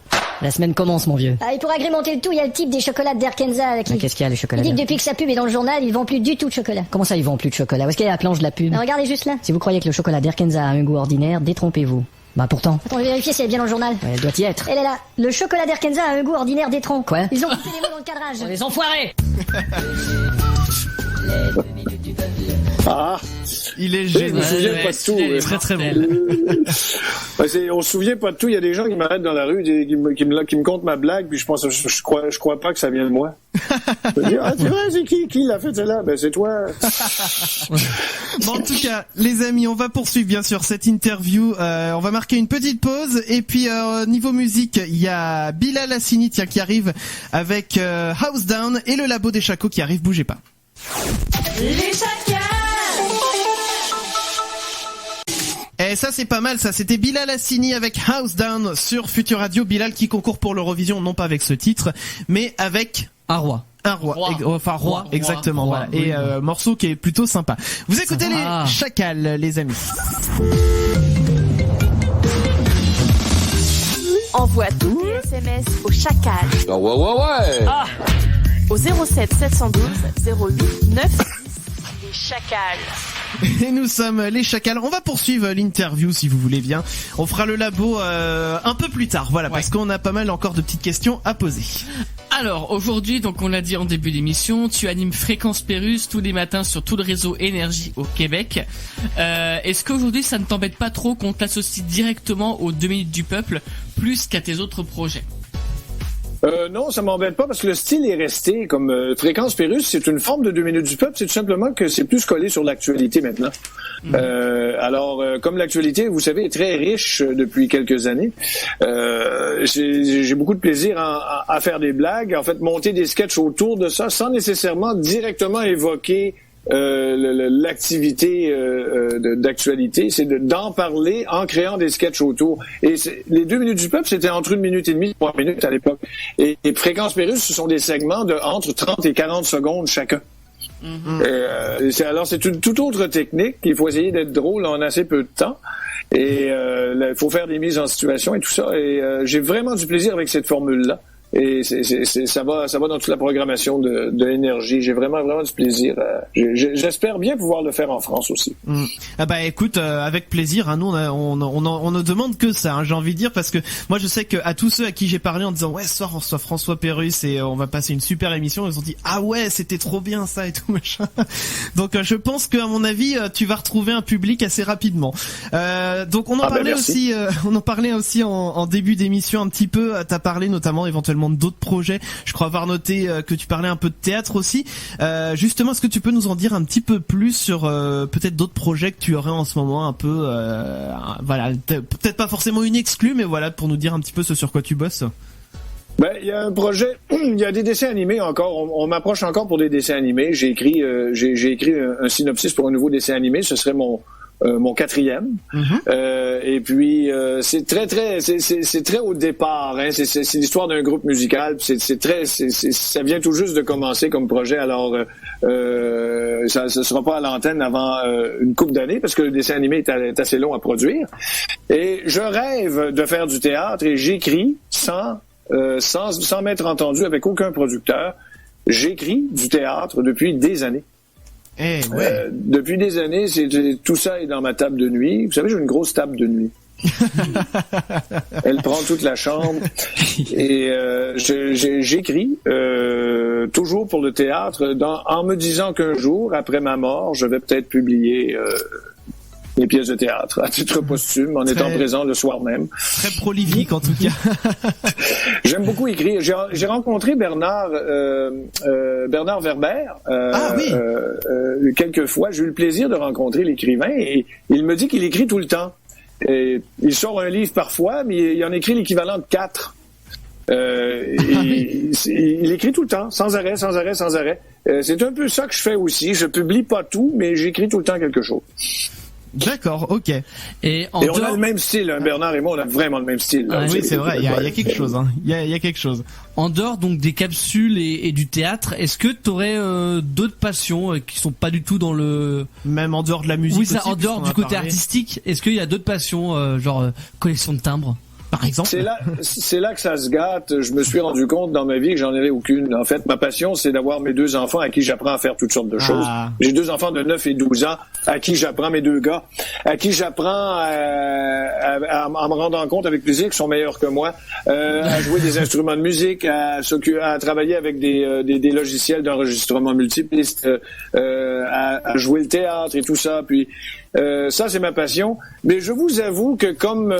La semaine commence, mon vieux. Ah, et pour agrémenter le tout, il y a le type des chocolats d'Arkansas qui... Qu'est-ce qu'il y a, les chocolats? Il dit que depuis que sa pub est dans le journal, ils vendent plus du tout de chocolat. Comment ça, ils vendent plus de chocolat? Où est-ce qu'il y a la planche de la pub? Mais regardez juste là. Si vous croyez que le chocolat d'Arkansas a un goût ordinaire, détrompez-vous. Bah pourtant. Attends, je vais vérifier si elle est bien dans le journal. Ouais, elle doit y être. Elle est là. Le chocolat d'Arkansas a un goût ordinaire d'étron. Quoi? Ils ont coupé les mots dans le cadrage. Oh, les enfoirés. Ah, il est génial. Je me souviens pas de tout. Très très bon. On se souvient pas de tout. Il y a des gens qui m'arrêtent dans la rue, qui me content ma blague, puis je crois pas que ça vient de moi. Je me dis, ah, c'est vrai, c'est qui l'a fait celle-là? Ben, c'est toi. Bon, en tout cas, les amis, on va poursuivre bien sûr cette interview. On va marquer une petite pause et puis niveau musique, il y a Bilal Hassini qui arrive avec House Down et le Labo des Chacos qui arrive. Bougez pas. Les chacals. Et ça c'est pas mal, ça c'était Bilal Hassini avec House Down sur Futur Radio. Bilal qui concourt pour l'Eurovision, non pas avec ce titre, mais avec un roi. Roi, exactement. Roi, voilà. Oui, et morceau qui est plutôt sympa. Vous écoutez les chacals, les amis. Envoie tous tes SMS au chacal. Ouais. Au 07 712 08 96. Les chacals. Et nous sommes les chacals. On va poursuivre l'interview si vous voulez bien. On fera le labo un peu plus tard, voilà, parce qu'on a pas mal encore de petites questions à poser. Alors aujourd'hui, donc on l'a dit en début d'émission, tu animes Fréquence Pérusse tous les matins sur tout le réseau Énergie au Québec. Est-ce qu'aujourd'hui ça ne t'embête pas trop qu'on t'associe directement aux 2 minutes du peuple plus qu'à tes autres projets? Non, ça m'embête pas parce que le style est resté comme Fréquence Pérusse, c'est une forme de 2 minutes du peuple, c'est tout simplement que c'est plus collé sur l'actualité maintenant. Alors, comme l'actualité, vous savez, est très riche depuis quelques années, j'ai beaucoup de plaisir à faire des blagues, en fait, monter des sketchs autour de ça sans nécessairement directement évoquer l'activité d'actualité, c'est d'en parler en créant des sketchs autour. Et les 2 minutes du peuple, c'était entre 1 minute et demie, 3 minutes à l'époque. Et Fréquence Pérusse, ce sont des segments de entre 30 et 40 secondes chacun. Alors c'est une toute autre technique. Il faut essayer d'être drôle en assez peu de temps. Et il faut faire des mises en situation et tout ça. Et j'ai vraiment du plaisir avec cette formule-là. Et ça va dans toute la programmation de l'énergie. J'ai vraiment du plaisir. J'espère bien pouvoir le faire en France aussi. Ah bah écoute, avec plaisir. Hein, nous on ne demande que ça. Hein, j'ai envie de dire parce que moi je sais que à tous ceux à qui j'ai parlé en disant ouais ce soir on reçoit François Pérusse et on va passer une super émission, ils ont dit ah ouais c'était trop bien ça et tout machin. Donc je pense qu'à mon avis tu vas retrouver un public assez rapidement. Donc on en parlait aussi. On en parlait aussi en début d'émission un petit peu. T'as parlé notamment éventuellement d'autres projets. Je crois avoir noté que tu parlais un peu de théâtre aussi. Justement, est-ce que tu peux nous en dire un petit peu plus sur peut-être d'autres projets que tu aurais en ce moment un peu voilà, peut-être pas forcément une exclue, mais voilà, pour nous dire un petit peu ce sur quoi tu bosses. Ben, il y a un projet, il y a des dessins animés encore, on m'approche encore pour des dessins animés. J'ai écrit un synopsis pour un nouveau dessin animé, ce serait mon 4e. Et puis c'est très au départ, hein. C'est l'histoire d'un groupe musical, ça vient tout juste de commencer comme projet. Alors ça sera pas à l'antenne avant une couple d'années parce que le dessin animé est assez long à produire. Et je rêve de faire du théâtre et j'écris sans m'être entendu avec aucun producteur. J'écris du théâtre depuis des années. Depuis des années, tout ça est dans ma table de nuit. Vous savez, j'ai une grosse table de nuit. Elle prend toute la chambre. Et j'écris toujours pour le théâtre en me disant qu'un jour, après ma mort, je vais peut-être publier les pièces de théâtre à titre posthume, en étant présent le soir même. Très prolifique en tout cas. J'aime beaucoup écrire. J'ai rencontré Bernard Werber quelques fois. J'ai eu le plaisir de rencontrer l'écrivain et il me dit qu'il écrit tout le temps. Et il sort un livre parfois, mais il en écrit l'équivalent de 4. Il écrit tout le temps, sans arrêt. C'est un peu ça que je fais aussi. Je publie pas tout, mais j'écris tout le temps quelque chose. D'accord, ok. Et on a le même style, hein, Bernard et moi, on a vraiment le même style. Là. Oui, c'est vrai, il y a quelque chose. Hein. Il y a quelque chose. En dehors donc des capsules et du théâtre, est-ce que tu aurais d'autres passions qui sont pas du tout dans le... Même en dehors de la musique. Oui, ça, en dehors du côté artistique, est-ce qu'il y a d'autres passions, genre collection de timbres par exemple? C'est là que ça se gâte. Je me suis rendu compte dans ma vie que j'en avais aucune. En fait, ma passion, c'est d'avoir mes 2 enfants à qui j'apprends à faire toutes sortes de choses. J'ai 2 enfants de 9 et 12 ans à qui j'apprends, mes 2 gars, à qui j'apprends à me rendre compte avec plaisir qu'ils sont meilleurs que moi, à jouer des instruments de musique, à travailler avec des logiciels d'enregistrement multipiste, à jouer le théâtre et tout ça. Puis ça, c'est ma passion. Mais je vous avoue que comme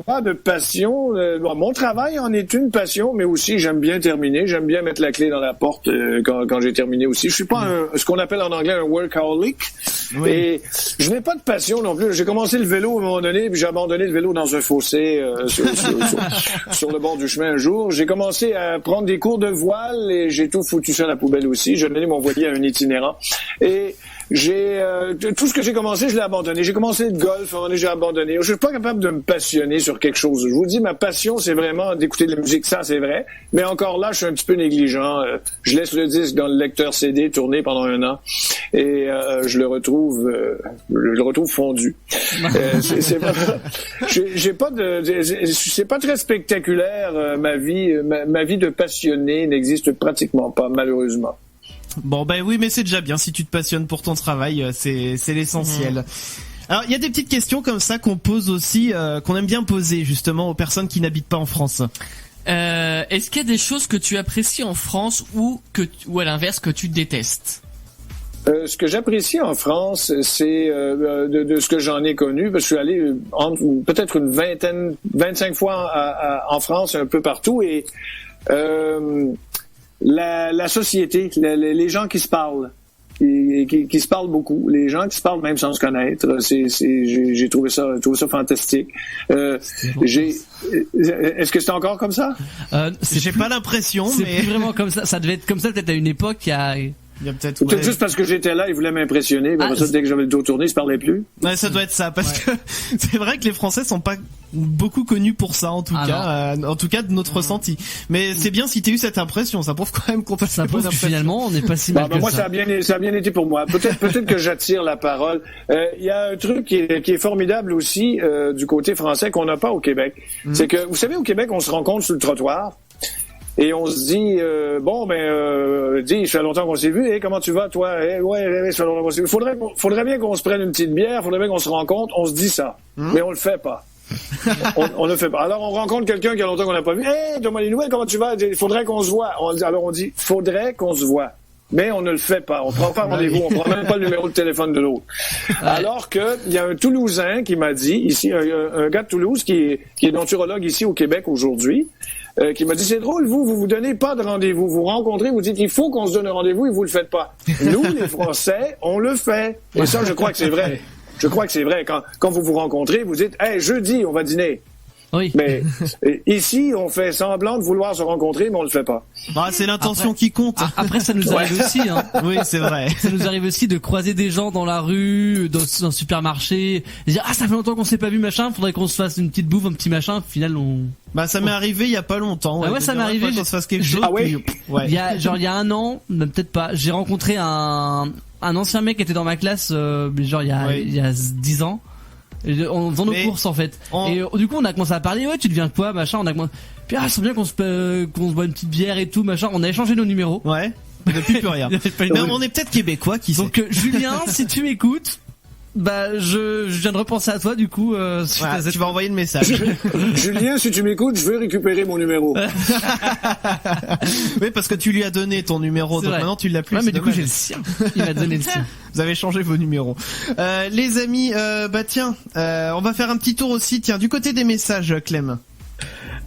pas de passion, mon travail en est une passion, mais aussi j'aime bien terminer. J'aime bien mettre la clé dans la porte quand j'ai terminé aussi. Je suis pas ce qu'on appelle en anglais un workaholic. Oui. Et je n'ai pas de passion non plus. J'ai commencé le vélo à un moment donné, puis j'ai abandonné le vélo dans un fossé sur le bord du chemin un jour. J'ai commencé à prendre des cours de voile et j'ai tout foutu ça à la poubelle aussi. J'ai donné mon voilier à un itinérant. Et tout ce que j'ai commencé, je l'ai abandonné. J'ai commencé le golf, à un moment donné, j'ai abandonné. Je suis pas capable de me passionner sur quelque chose. Je vous dis, ma passion, c'est vraiment d'écouter de la musique. Ça, c'est vrai. Mais encore là, je suis un petit peu négligent. Je laisse le disque dans le lecteur CD tourner pendant 1 an et je le retrouve fondu. C'est pas très spectaculaire. Ma vie de passionné n'existe pratiquement pas, malheureusement. Bon ben oui, mais c'est déjà bien si tu te passionnes pour ton travail, c'est l'essentiel. Alors il y a des petites questions comme ça qu'on pose aussi, qu'on aime bien poser justement aux personnes qui n'habitent pas en France. Est-ce qu'il y a des choses que tu apprécies en France ou à l'inverse que tu détestes? Ce que j'apprécie en France, c'est de ce que j'en ai connu, parce que je suis allé peut-être 25 fois en France, un peu partout, et la société, les gens qui se parlent, qui se parlent beaucoup, les gens qui se parlent même sans se connaître, j'ai trouvé ça fantastique. Est-ce que c'est encore comme ça? J'ai pas l'impression, c'est mais plus vraiment comme ça. Ça devait être comme ça peut-être à une époque. Il y a peut-être juste parce que j'étais là, ils voulaient m'impressionner. Après ça, dès que j'avais le dos tourné, ils se parlaient plus. Ouais, ça doit être ça, parce que c'est vrai que les Français sont pas beaucoup connus pour ça, en tout cas de notre ressenti. Mais c'est bien si t'as eu cette impression, ça prouve quand même qu'on passe. Ça prouve que finalement, on n'est pas si mal que moi, ça. Ça a bien été pour moi. Peut-être que j'attire la parole. Il y a un truc qui est formidable aussi du côté français qu'on n'a pas au Québec. C'est que, vous savez, au Québec, on se rencontre sur le trottoir. Et on se dit, ça fait longtemps qu'on s'est vu, comment tu vas, toi? Ça fait longtemps qu'on s'est vu. Faudrait bien qu'on se prenne une petite bière, faudrait bien qu'on se rencontre, on se dit ça. Mais on le fait pas. on le fait pas. Alors, on rencontre quelqu'un qui a longtemps qu'on n'a pas vu. Donne-moi les nouvelles, comment tu vas? Il faudrait qu'on se voit. Alors, on dit, faudrait qu'on se voit. Mais on ne le fait pas. On prend pas rendez-vous. On prend même pas le numéro de téléphone de l'autre. Alors que, il y a un Toulousain qui m'a dit, ici, un gars de Toulouse qui est denturologue ici au Québec aujourd'hui, qui m'a dit, c'est drôle, vous donnez pas de rendez-vous. Vous rencontrez, vous dites, il faut qu'on se donne un rendez-vous et vous le faites pas. Nous, les Français, on le fait. Et ça, je crois que c'est vrai. Je crois que c'est vrai. Quand vous vous rencontrez, vous dites, jeudi, on va dîner. Oui. Mais ici, on fait semblant de vouloir se rencontrer, mais on le fait pas. C'est l'intention qui compte. Après, ça nous arrive aussi. Hein. Oui, c'est vrai. Ça nous arrive aussi de croiser des gens dans la rue, dans un supermarché, et dire ça fait longtemps qu'on s'est pas vu, machin. Faudrait qu'on se fasse une petite bouffe, un petit machin. Au final, ça m'est arrivé il y a pas longtemps. Ça m'est arrivé. Qu'on se fasse quelque chose. Il y a 1 an, même peut-être pas. J'ai rencontré un ancien mec qui était dans ma classe, il y a 10 ans. En faisant nos courses en fait. Et du coup on a commencé à parler, tu deviens quoi, machin, on a commencé. Puis c'est bien qu'on se boit une petite bière et tout, machin. On a échangé nos numéros. Ouais. Depuis plus rien. Mais on est peut-être québécois qui sait. Donc Julien, si tu m'écoutes, Bah, je viens de repenser à toi, du coup, tu vas envoyer le message. Julien, si tu m'écoutes, je veux récupérer mon numéro. Oui, parce que tu lui as donné ton numéro, donc maintenant tu l'as plus. Ouais, mais du coup, j'ai le sien. Il m'a donné le sien. Vous avez changé vos numéros. Les amis, tiens, on va faire un petit tour aussi, tiens, du côté des messages, Clem.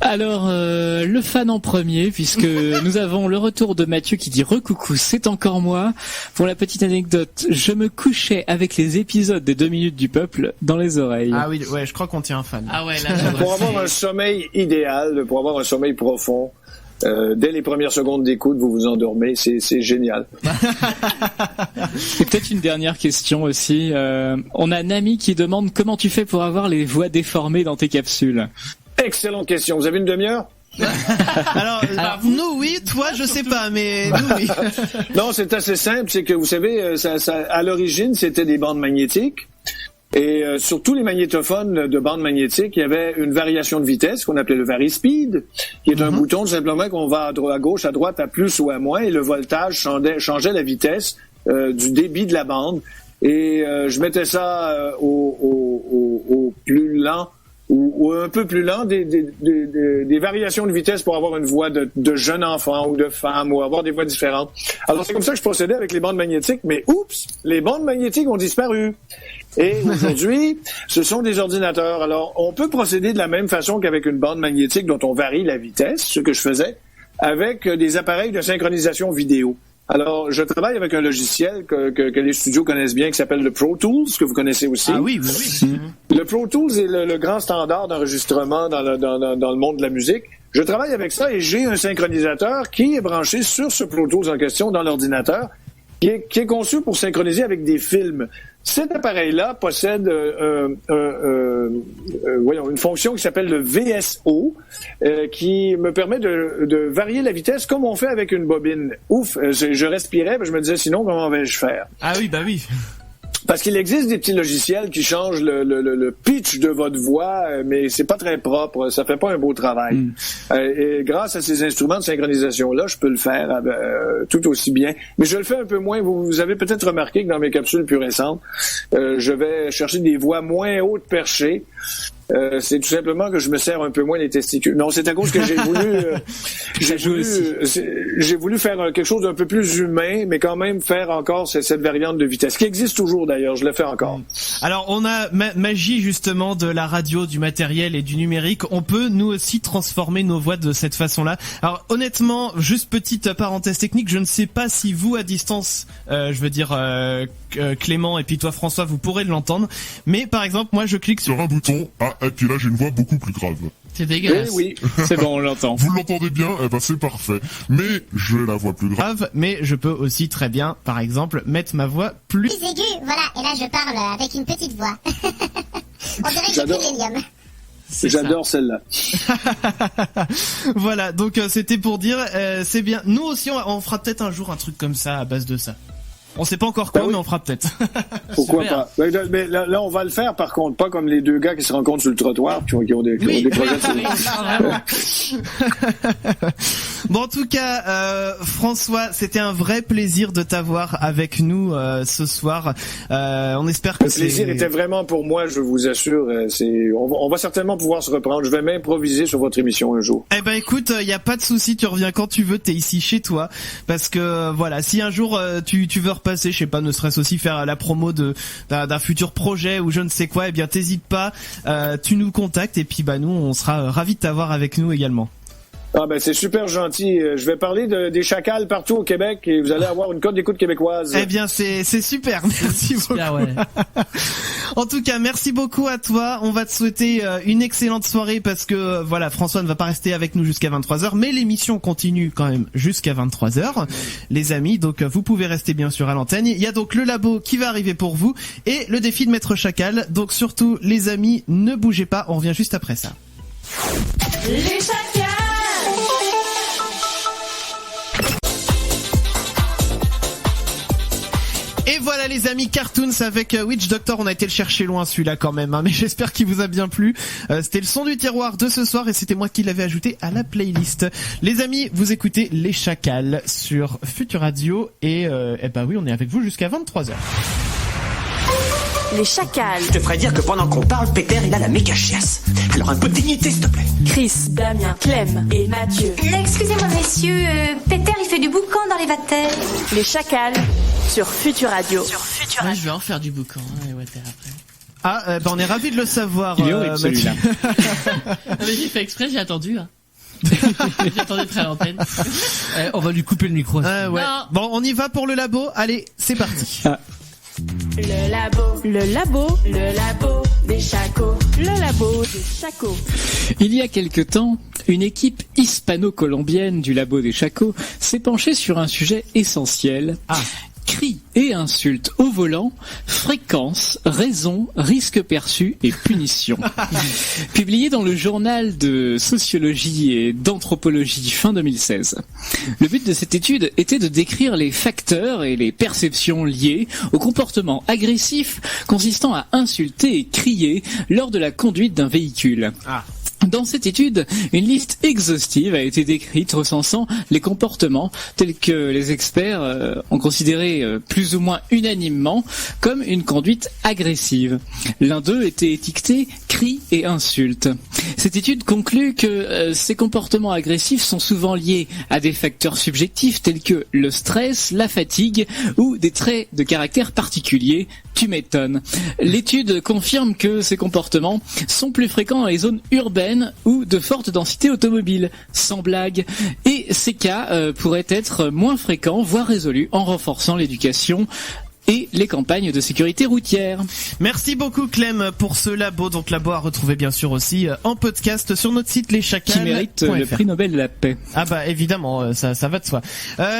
Alors, le fan en premier, puisque nous avons le retour de Mathieu qui dit « Recoucou, c'est encore moi ». Pour la petite anecdote, je me couchais avec les épisodes des 2 minutes du peuple dans les oreilles. Ah oui, ouais, je crois qu'on tient un fan. Ah ouais, là, pour avoir un sommeil idéal, pour avoir un sommeil profond, dès les premières secondes d'écoute, vous vous endormez, c'est génial. Et peut-être une dernière question aussi. On a Nami qui demande comment tu fais pour avoir les voix déformées dans tes capsules. Excellente question. Vous avez une demi-heure? Alors, nous oui, toi je sais pas, mais nous oui. Non, c'est assez simple, c'est que vous savez, à l'origine c'était des bandes magnétiques. Et sur tous les magnétophones de bandes magnétiques, il y avait une variation de vitesse qu'on appelait le vari-speed, qui est un bouton tout simplement qu'on va à gauche, à droite, à plus ou à moins, et le voltage changeait la vitesse du débit de la bande. Et je mettais ça au plus lent ou un peu plus lent, des variations de vitesse pour avoir une voix de jeune enfant ou de femme ou avoir des voix différentes. Alors c'est comme ça que je procédais avec les bandes magnétiques, mais oups, les bandes magnétiques ont disparu. Et aujourd'hui, ce sont des ordinateurs. Alors on peut procéder de la même façon qu'avec une bande magnétique dont on varie la vitesse, ce que je faisais, avec des appareils de synchronisation vidéo. Alors, je travaille avec un logiciel que les studios connaissent bien, qui s'appelle le Pro Tools, que vous connaissez aussi. Ah oui, oui, oui. Le Pro Tools est le grand standard d'enregistrement dans le monde de la musique. Je travaille avec ça et j'ai un synchronisateur qui est branché sur ce Pro Tools en question dans l'ordinateur, qui est conçu pour synchroniser avec des films. Cet appareil-là possède une fonction qui s'appelle le VSO, qui me permet de varier la vitesse comme on fait avec une bobine. Ouf, je respirais, mais je me disais sinon comment vais-je faire? Ah oui, bah oui. Parce qu'il existe des petits logiciels qui changent le pitch de votre voix, mais c'est pas très propre, ça fait pas un beau travail. Et grâce à ces instruments de synchronisation-là, je peux le faire tout aussi bien. Mais je le fais un peu moins. Vous avez peut-être remarqué que dans mes capsules plus récentes, je vais chercher des voix moins hautes perchées. C'est tout simplement que je me serre un peu moins les testicules. Non, c'est à cause que j'ai voulu faire quelque chose d'un peu plus humain, mais quand même faire encore cette variante de vitesse, qui existe toujours d'ailleurs, je le fais encore. Alors on a magie justement de la radio, du matériel et du numérique, on peut nous aussi transformer nos voix de cette façon-là. Alors honnêtement, juste petite parenthèse technique, je ne sais pas si vous à distance, Clément et puis toi François, vous pourrez l'entendre, mais par exemple moi je clique sur un bouton, et puis là j'ai une voix beaucoup plus grave. C'est dégueulasse. Oui. C'est bon, on l'entend. Vous l'entendez bien? Eh ben c'est parfait. Mais je la voix plus grave. Mais je peux aussi très bien, par exemple, mettre ma voix plus aiguë, voilà. Et là je parle avec une petite voix. On dirait que j'ai pris l'hélium. J'adore celle-là. Voilà, donc c'était pour dire, c'est bien. Nous aussi, on fera peut-être un jour un truc comme ça à base de ça. On sait pas encore quoi, mais on fera peut-être. Pourquoi pas? Mais là, on va le faire, par contre, pas comme les deux gars qui se rencontrent sur le trottoir, qui ont des projets Bon, en tout cas, François, c'était un vrai plaisir de t'avoir avec nous ce soir. On espère que le plaisir était vraiment pour moi, je vous assure. On va certainement pouvoir se reprendre. Je vais m'improviser sur votre émission un jour. Eh ben, écoute, y a pas de souci, tu reviens quand tu veux. T'es ici chez toi, parce que voilà, si un jour tu veux repasser, je sais pas, ne serait-ce aussi faire la promo d'un futur projet ou je ne sais quoi, eh bien, t'hésites pas. Tu nous contactes et puis nous, on sera ravis de t'avoir avec nous également. Ah ben c'est super gentil. Je vais parler des chacals partout au Québec et vous allez avoir une cote d'écoute québécoise. Eh bien c'est super, merci beaucoup. Ouais. En tout cas, merci beaucoup à toi. On va te souhaiter une excellente soirée parce que voilà, François ne va pas rester avec nous jusqu'à 23h, mais l'émission continue quand même jusqu'à 23h, les amis. Donc vous pouvez rester bien sûr à l'antenne. Il y a donc le labo qui va arriver pour vous et le défi de Maître Chacal. Donc surtout les amis, ne bougez pas, on revient juste après ça. Les chacals. Et voilà les amis, Cartoons avec Witch Doctor, on a été le chercher loin celui-là quand même, mais j'espère qu'il vous a bien plu. C'était le son du tiroir de ce soir et c'était moi qui l'avais ajouté à la playlist. Les amis, vous écoutez Les Chacals sur Futur Radio et oui, on est avec vous jusqu'à 23h. Les chacals. Je te ferai dire que pendant qu'on parle, Peter, il a la méga chiasse. Alors un peu de dignité, s'il te plaît. Chris, Damien, Clem et Mathieu. Excusez-moi, messieurs, Peter, il fait du boucan dans les vatères. Les chacals sur Futur Radio. Ouais, je vais en faire du boucan, les vatères après. Ah, on est ravis de le savoir. Il est horrible, celui-là. Mais j'ai fait exprès, j'ai attendu. J'ai attendu très à l'antenne. On va lui couper le micro. Ouais. Bon, on y va pour le labo. Allez, c'est parti. Le labo des chacos. Le labo des chacos. Il y a quelque temps, une équipe hispano-colombienne du labo des chacos s'est penchée sur un sujet essentiel. Cris et insultes au volant, fréquence, raison, risque perçu et punition. Publié dans le journal de sociologie et d'anthropologie fin 2016. Le but de cette étude était de décrire les facteurs et les perceptions liées au comportement agressif consistant à insulter et crier lors de la conduite d'un véhicule. Dans cette étude, une liste exhaustive a été décrite recensant les comportements tels que les experts ont considéré plus ou moins unanimement comme une conduite agressive. L'un d'eux était étiqueté cris et insultes. Cette étude conclut que ces comportements agressifs sont souvent liés à des facteurs subjectifs tels que le stress, la fatigue ou des traits de caractère particuliers. Tu m'étonnes. L'étude confirme que ces comportements sont plus fréquents dans les zones urbaines ou de forte densité automobile, sans blague. Et ces cas pourraient être moins fréquents, voire résolus, en renforçant l'éducation et les campagnes de sécurité routière. Merci beaucoup Clem pour ce labo. Donc labo à retrouver bien sûr aussi en podcast sur notre site Les Chacals. Qui mérite le prix Nobel de la paix. Ah bah évidemment, ça va de soi.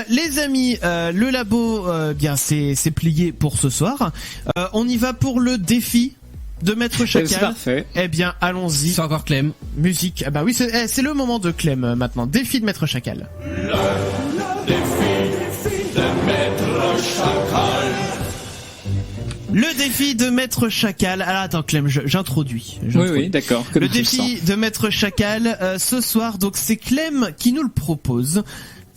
Les amis, le labo bien c'est plié pour ce soir. On y va pour le défi de Maître Chacal. C'est parfait. Eh bien allons-y. C'est encore Clem. Musique. Ah bah oui, c'est le moment de Clem maintenant. Défi de Maître Chacal. Le défi de Maître Chacal. Le défi de Maître Chacal. Alors attends Clem, j'introduis. Oui, d'accord. Le défi de Maître Chacal ce soir, donc c'est Clem qui nous le propose.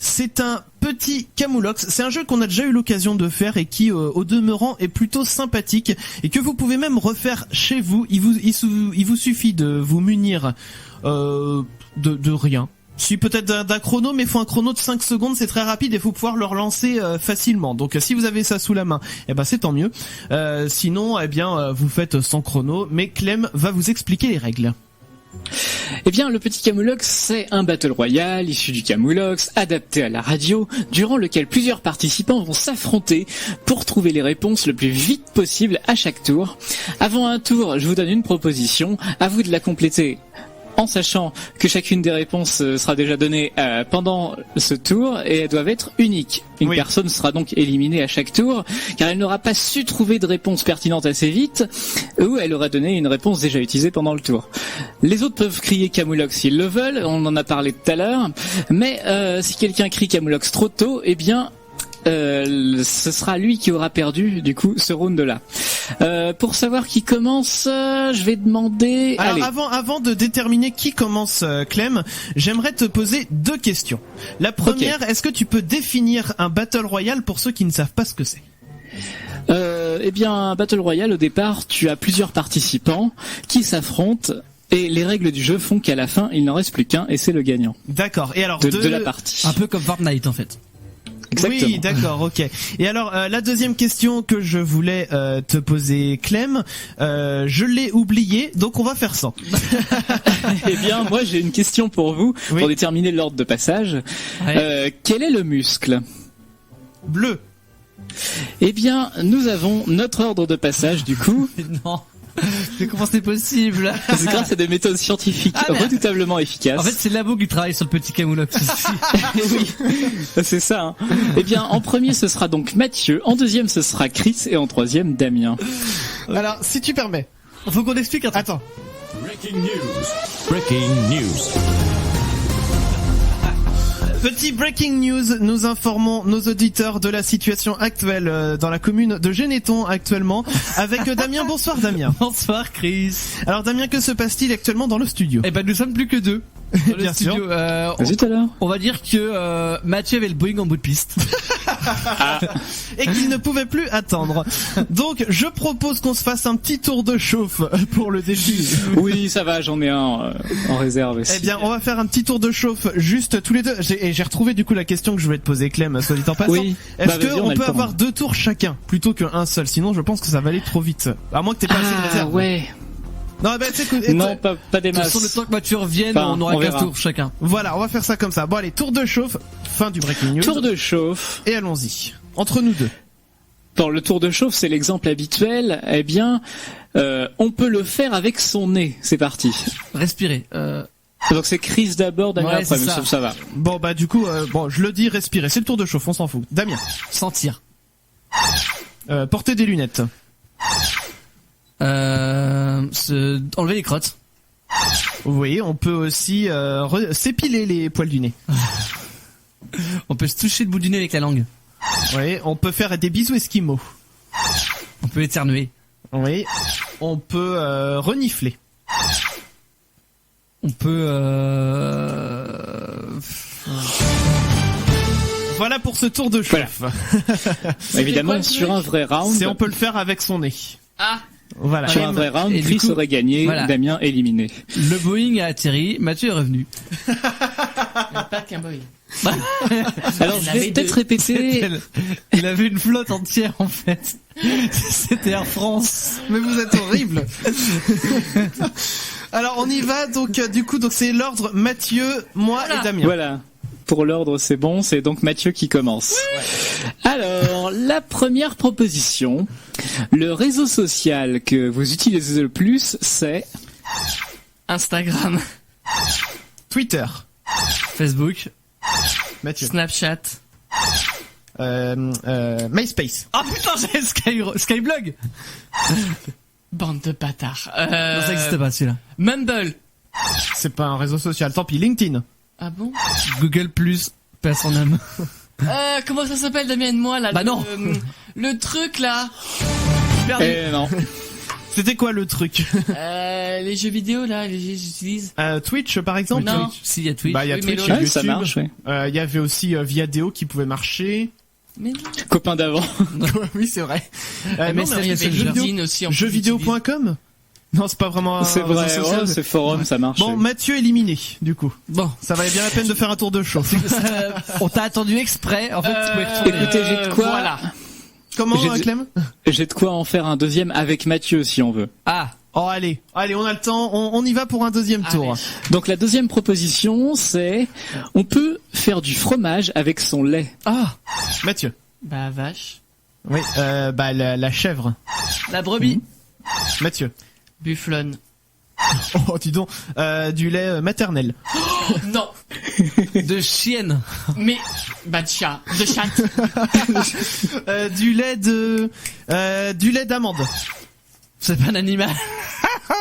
C'est un petit Camoulox. C'est un jeu qu'on a déjà eu l'occasion de faire et qui, au demeurant, est plutôt sympathique et que vous pouvez même refaire chez vous. Il vous suffit de vous munir de rien. Si peut-être d'un chrono, mais il faut un chrono de 5 secondes, c'est très rapide et faut pouvoir le relancer facilement. Donc si vous avez ça sous la main, eh ben c'est tant mieux. Sinon, eh bien vous faites sans chrono, mais Clem va vous expliquer les règles. Eh bien, le petit Camoulox, c'est un battle royale issu du Camoulox, adapté à la radio, durant lequel plusieurs participants vont s'affronter pour trouver les réponses le plus vite possible à chaque tour. Avant un tour, je vous donne une proposition, à vous de la compléter en sachant que chacune des réponses sera déjà donnée pendant ce tour et elles doivent être uniques. Une personne sera donc éliminée à chaque tour car elle n'aura pas su trouver de réponse pertinente assez vite ou elle aura donné une réponse déjà utilisée pendant le tour. Les autres peuvent crier Camoulox s'ils le veulent, on en a parlé tout à l'heure, mais si quelqu'un crie Camoulox trop tôt, eh bien ce sera lui qui aura perdu du coup ce round-là. Pour savoir qui commence, je vais demander. Alors avant de déterminer qui commence, Clem, j'aimerais te poser 2 questions. La première, Est-ce que tu peux définir un battle royale pour ceux qui ne savent pas ce que c'est? Eh bien, un battle royale, au départ, tu as plusieurs participants qui s'affrontent. Et les règles du jeu font qu'à la fin, il n'en reste plus qu'un et c'est le gagnant. D'accord. Et alors de la partie. Un peu comme Fortnite en fait. Exactement. Oui, d'accord, ok. Et alors, la deuxième question que je voulais te poser, Clem, je l'ai oubliée, donc on va faire ça. Eh bien, moi j'ai une question pour vous, pour déterminer l'ordre de passage. Quel est le muscle? Bleu. Eh bien, nous avons notre ordre de passage, du coup. Non. Mais comment c'est possible? C'est grâce à des méthodes scientifiques redoutablement efficaces. En fait, c'est le labo qui travaille sur le petit Camoulox aussi. Oui, c'est ça. Hein. Eh bien, en premier, ce sera donc Mathieu. En deuxième, ce sera Chris. Et en troisième, Damien. Alors, si tu permets. Faut qu'on explique un truc. Attends. Breaking news. Breaking news. Petit breaking news, nous informons nos auditeurs de la situation actuelle dans la commune de Généton actuellement avec Damien. Bonsoir Damien. Bonsoir Chris. Alors Damien, que se passe-t-il actuellement dans le studio? Eh ben nous sommes plus que 2. Bien sûr. Vas-y tout à l'heure. On va dire que Mathieu avait le Boeing en bout de piste. Et qu'il ne pouvait plus attendre. Donc je propose qu'on se fasse un petit tour de chauffe pour le défi. Oui, ça va, j'en ai un en réserve aussi. Eh bien, on va faire un petit tour de chauffe juste tous les deux. J'ai retrouvé du coup la question que je voulais te poser, Clem, soit dit en passant. Oui. Est-ce qu'on peut avoir 2 tours chacun plutôt qu'un seul? Sinon, je pense que ça va aller trop vite. À moins que t'aies pas assez de réserve. Ouais. Non, bah, non, pas des masses. Sur le temps que Mathieu revienne, on aura 15 tours chacun. Voilà, on va faire ça comme ça. Bon, allez, tour de chauffe, fin du Breaking News. Tour de chauffe. Et allons-y. Entre nous deux. Dans le tour de chauffe, c'est l'exemple habituel. Eh bien, on peut le faire avec son nez. C'est parti. Respirer. Donc c'est Chris d'abord, Damien après, mais ça va. Bon, bah, du coup, je le dis, respirer. C'est le tour de chauffe, on s'en fout. Damien. Sentir. Porter des lunettes. Enlever les crottes. Oui, on peut aussi s'épiler les poils du nez. On peut se toucher le bout du nez avec la langue. Oui, on peut faire des bisous esquimaux. On peut éternuer. Oui, on peut renifler. On peut Voilà pour ce tour de chauffe. Voilà. Évidemment, sur un vrai round, on peut le faire avec son nez. Ah. Voilà. Sur un vrai round, Chris aurait gagné, voilà. Damien éliminé. Le Boeing a atterri, Mathieu est revenu. Pas qu'un Boeing. Alors je vais peut-être répéter. Il avait une flotte entière en fait. C'était Air France. Mais vous êtes horrible. Alors on y va donc du coup c'est l'ordre Mathieu, moi et Damien. Voilà. Pour l'ordre, c'est bon, c'est donc Mathieu qui commence. Ouais. Alors, la première proposition, le réseau social que vous utilisez le plus, c'est Instagram, Twitter, Facebook, Mathieu, Snapchat, MySpace. Ah putain, j'ai Skyblog. Bande de bâtards. Non, ça n'existe pas celui-là. Mumble. C'est pas un réseau social, tant pis. LinkedIn. Ah bon? Google+, paix à son âme. Comment ça s'appelle, Damien et moi, là? Bah non. Le truc, là. Non. C'était quoi le truc? Les jeux vidéo, là, j'utilise. Twitch, par exemple? Non. Si, il y a Twitch. Bah, il y a Twitch, YouTube. YouTube. Ça marche, ouais. Il y avait aussi Viadeo qui pouvait marcher. Mais non. Copain d'avant. Oui, c'est vrai. Mais il y avait LinkedIn aussi. Jeuxvideo.com? Non, c'est pas vraiment c'est vrai, c'est forum, ça marche. Bon, Mathieu éliminé, du coup. Bon, ça valait bien la peine de faire un tour de chauffe. On t'a attendu exprès, en fait, tu pouvais retourner. Écoutez, j'ai de quoi. Voilà. Comment, Clem? J'ai de quoi en faire un deuxième avec Mathieu, si on veut. Ah. Oh, allez, on a le temps, on y va pour un deuxième tour. Allez. Donc, la deuxième proposition, c'est, on peut faire du fromage avec son lait. Ah. Mathieu. Bah, vache. Oui, la chèvre. La brebis. Mathieu. Bufflonne. Oh, dis donc, du lait maternel. Oh, non. De chienne. Mais, bah, de chat. De chatte. Du lait d'amande. C'est pas un animal.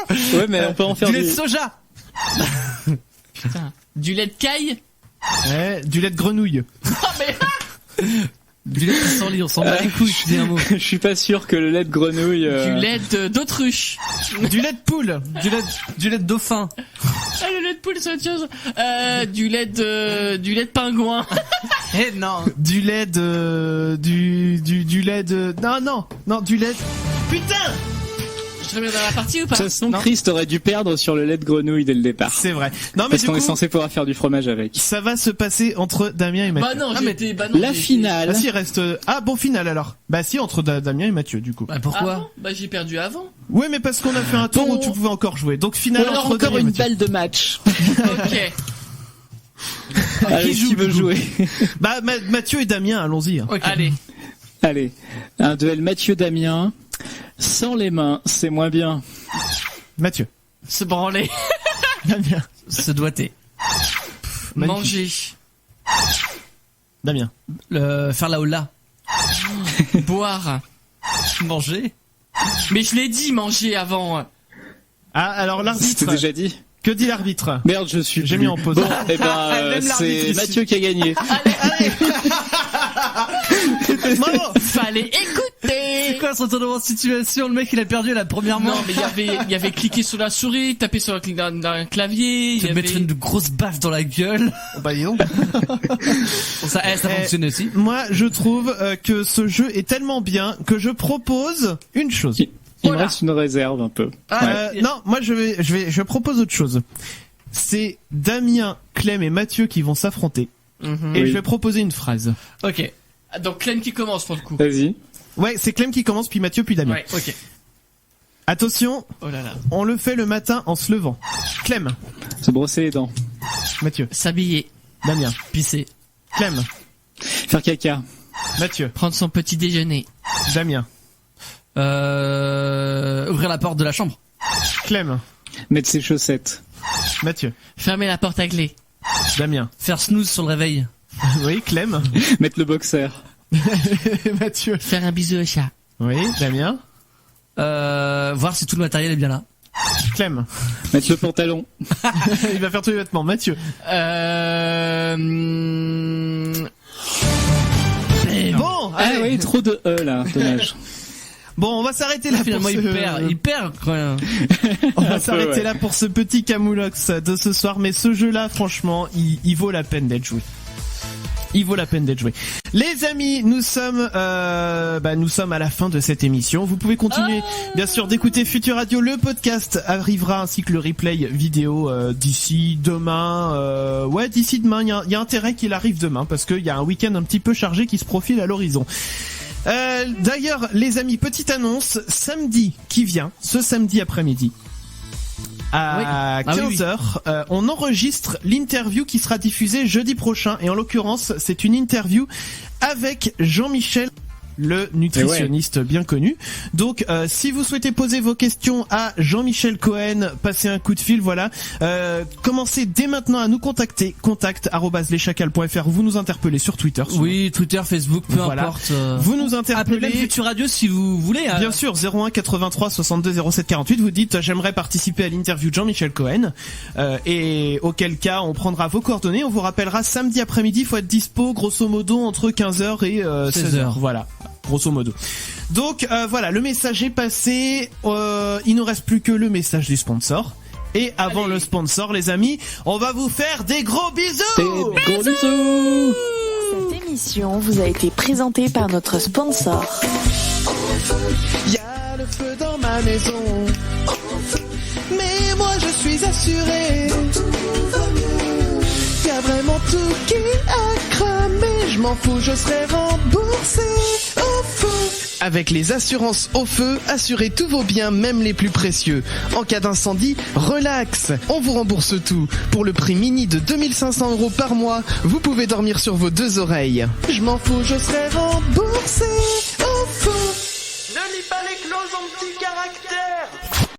Ouais, mais on peut en faire du lait de soja. Putain. Du lait de caille. Ouais, du lait de grenouille. Oh, mais... Du lait de pissenlit, on s'en bat les couilles, je dis un mot. Je suis pas sûr que le lait de grenouille... Du lait d'autruche. Du lait de poule. Du lait de dauphin. Ah, le lait de poule, c'est autre chose. Du lait de pingouin. Eh non. Du lait de... Du lait de... Non, du lait... Putain! Je reviens dans la partie ou pas? De toute façon, Chris aurait dû perdre sur le lait de grenouille dès le départ. C'est vrai. Non, mais parce qu'on est censé pouvoir faire du fromage avec. Ça va se passer entre Damien et Mathieu. Bah non, la finale. Ah si, il reste... Ah bon, finale alors. Bah si, entre Damien et Mathieu, du coup. Bah pourquoi? Ah bon, bah j'ai perdu avant. Oui, mais parce qu'on a fait un tour où tu pouvais encore jouer. Donc finale alors entre encore Damien et une Mathieu. balle de match. Ok. Allez, qui veut jouer? Bah Mathieu et Damien, allons-y. Okay. Allez. Un duel Mathieu-Damien. Sans les mains, c'est moins bien. Mathieu. Se branler. Damien. Se doiter. Manger. Damien. Faire la hola. Boire. Manger. Mais je l'ai dit, manger avant. Ah, alors l'arbitre. C'était déjà dit. Que dit l'arbitre? Merde, j'ai mis en pause. Bon, et c'est Mathieu qui a gagné. Allez. Fallait écouter. C'est quoi ce retournement de situation, le mec il a perdu la première main. Non, mais il y avait cliqué sur la souris, tapé sur un clavier. Te mettre une grosse baffe dans la gueule. Bah dis donc. Ça fonctionne aussi. Moi, je trouve que ce jeu est tellement bien que je propose une chose. Il me reste une réserve un peu. Non, moi je propose autre chose. C'est Damien, Clem et Mathieu qui vont s'affronter. Et je vais proposer une phrase. Ok. Donc Clem qui commence pour le coup. Vas-y. Ouais, c'est Clem qui commence, puis Mathieu, puis Damien. Ouais, ok. Attention, on le fait le matin en se levant. Clem. Se brosser les dents. Mathieu. S'habiller. Damien. Pisser. Clem. Faire caca. Mathieu. Prendre son petit déjeuner. Damien. Ouvrir la porte de la chambre. Clem. Mettre ses chaussettes. Mathieu. Fermer la porte à clé. Damien. Faire snooze sur le réveil. Oui, Clem. Mettre le boxer. Mathieu. Faire un bisou au chat. Oui, Damien. Voir si tout le matériel est bien là. Clem. Mettre le pantalon. Il va faire tous les vêtements. Mathieu. Bon, allez. Oui, trop de E là, dommage. Bon, on va s'arrêter là. Finalement, il perd quand même. On va s'arrêter là pour ce petit camoulox de ce soir, mais ce jeu-là, franchement, il vaut la peine d'être joué. Il vaut la peine d'être joué. Les amis, nous sommes à la fin de cette émission. Vous pouvez continuer, bien sûr, d'écouter Futur Radio. Le podcast arrivera ainsi que le replay vidéo d'ici demain. D'ici demain. Il y a intérêt qu'il arrive demain parce qu'il y a un week-end un petit peu chargé qui se profile à l'horizon. D'ailleurs, les amis, petite annonce, samedi qui vient, ce samedi après-midi, à 15h, on enregistre l'interview qui sera diffusée jeudi prochain, et en l'occurrence, c'est une interview avec Jean-Michel, le nutritionniste bien connu. Donc si vous souhaitez poser vos questions à Jean-Michel Cohen, passez un coup de fil, voilà. Commencez dès maintenant à nous contacter, contact@leschacals.fr, ou vous nous interpellez sur Twitter. Oui, Twitter, Facebook, peu importe. Vous nous interpellez. Appelez même Futur Radio si vous voulez. Bien sûr, 01 83 62 07 48, vous dites j'aimerais participer à l'interview de Jean-Michel Cohen, et auquel cas on prendra vos coordonnées, on vous rappellera samedi après-midi, faut être dispo grosso modo entre 15h et 16h. Voilà. Grosso modo. Donc voilà, le message est passé. Il ne reste plus que le message du sponsor. Et avant le sponsor, les amis, on va vous faire des gros bisous. Gros bisous. Cette émission vous a été présentée par notre sponsor. Il y a le feu dans ma maison, mais moi je suis assuré. Il y a vraiment tout qui a cramé. Je m'en fous, je serai remboursé au feu. Avec les assurances au feu, assurez tous vos biens, même les plus précieux. En cas d'incendie, relax, on vous rembourse tout. Pour le prix mini de 2500 € par mois, vous pouvez dormir sur vos deux oreilles. Je m'en fous, je serai remboursé.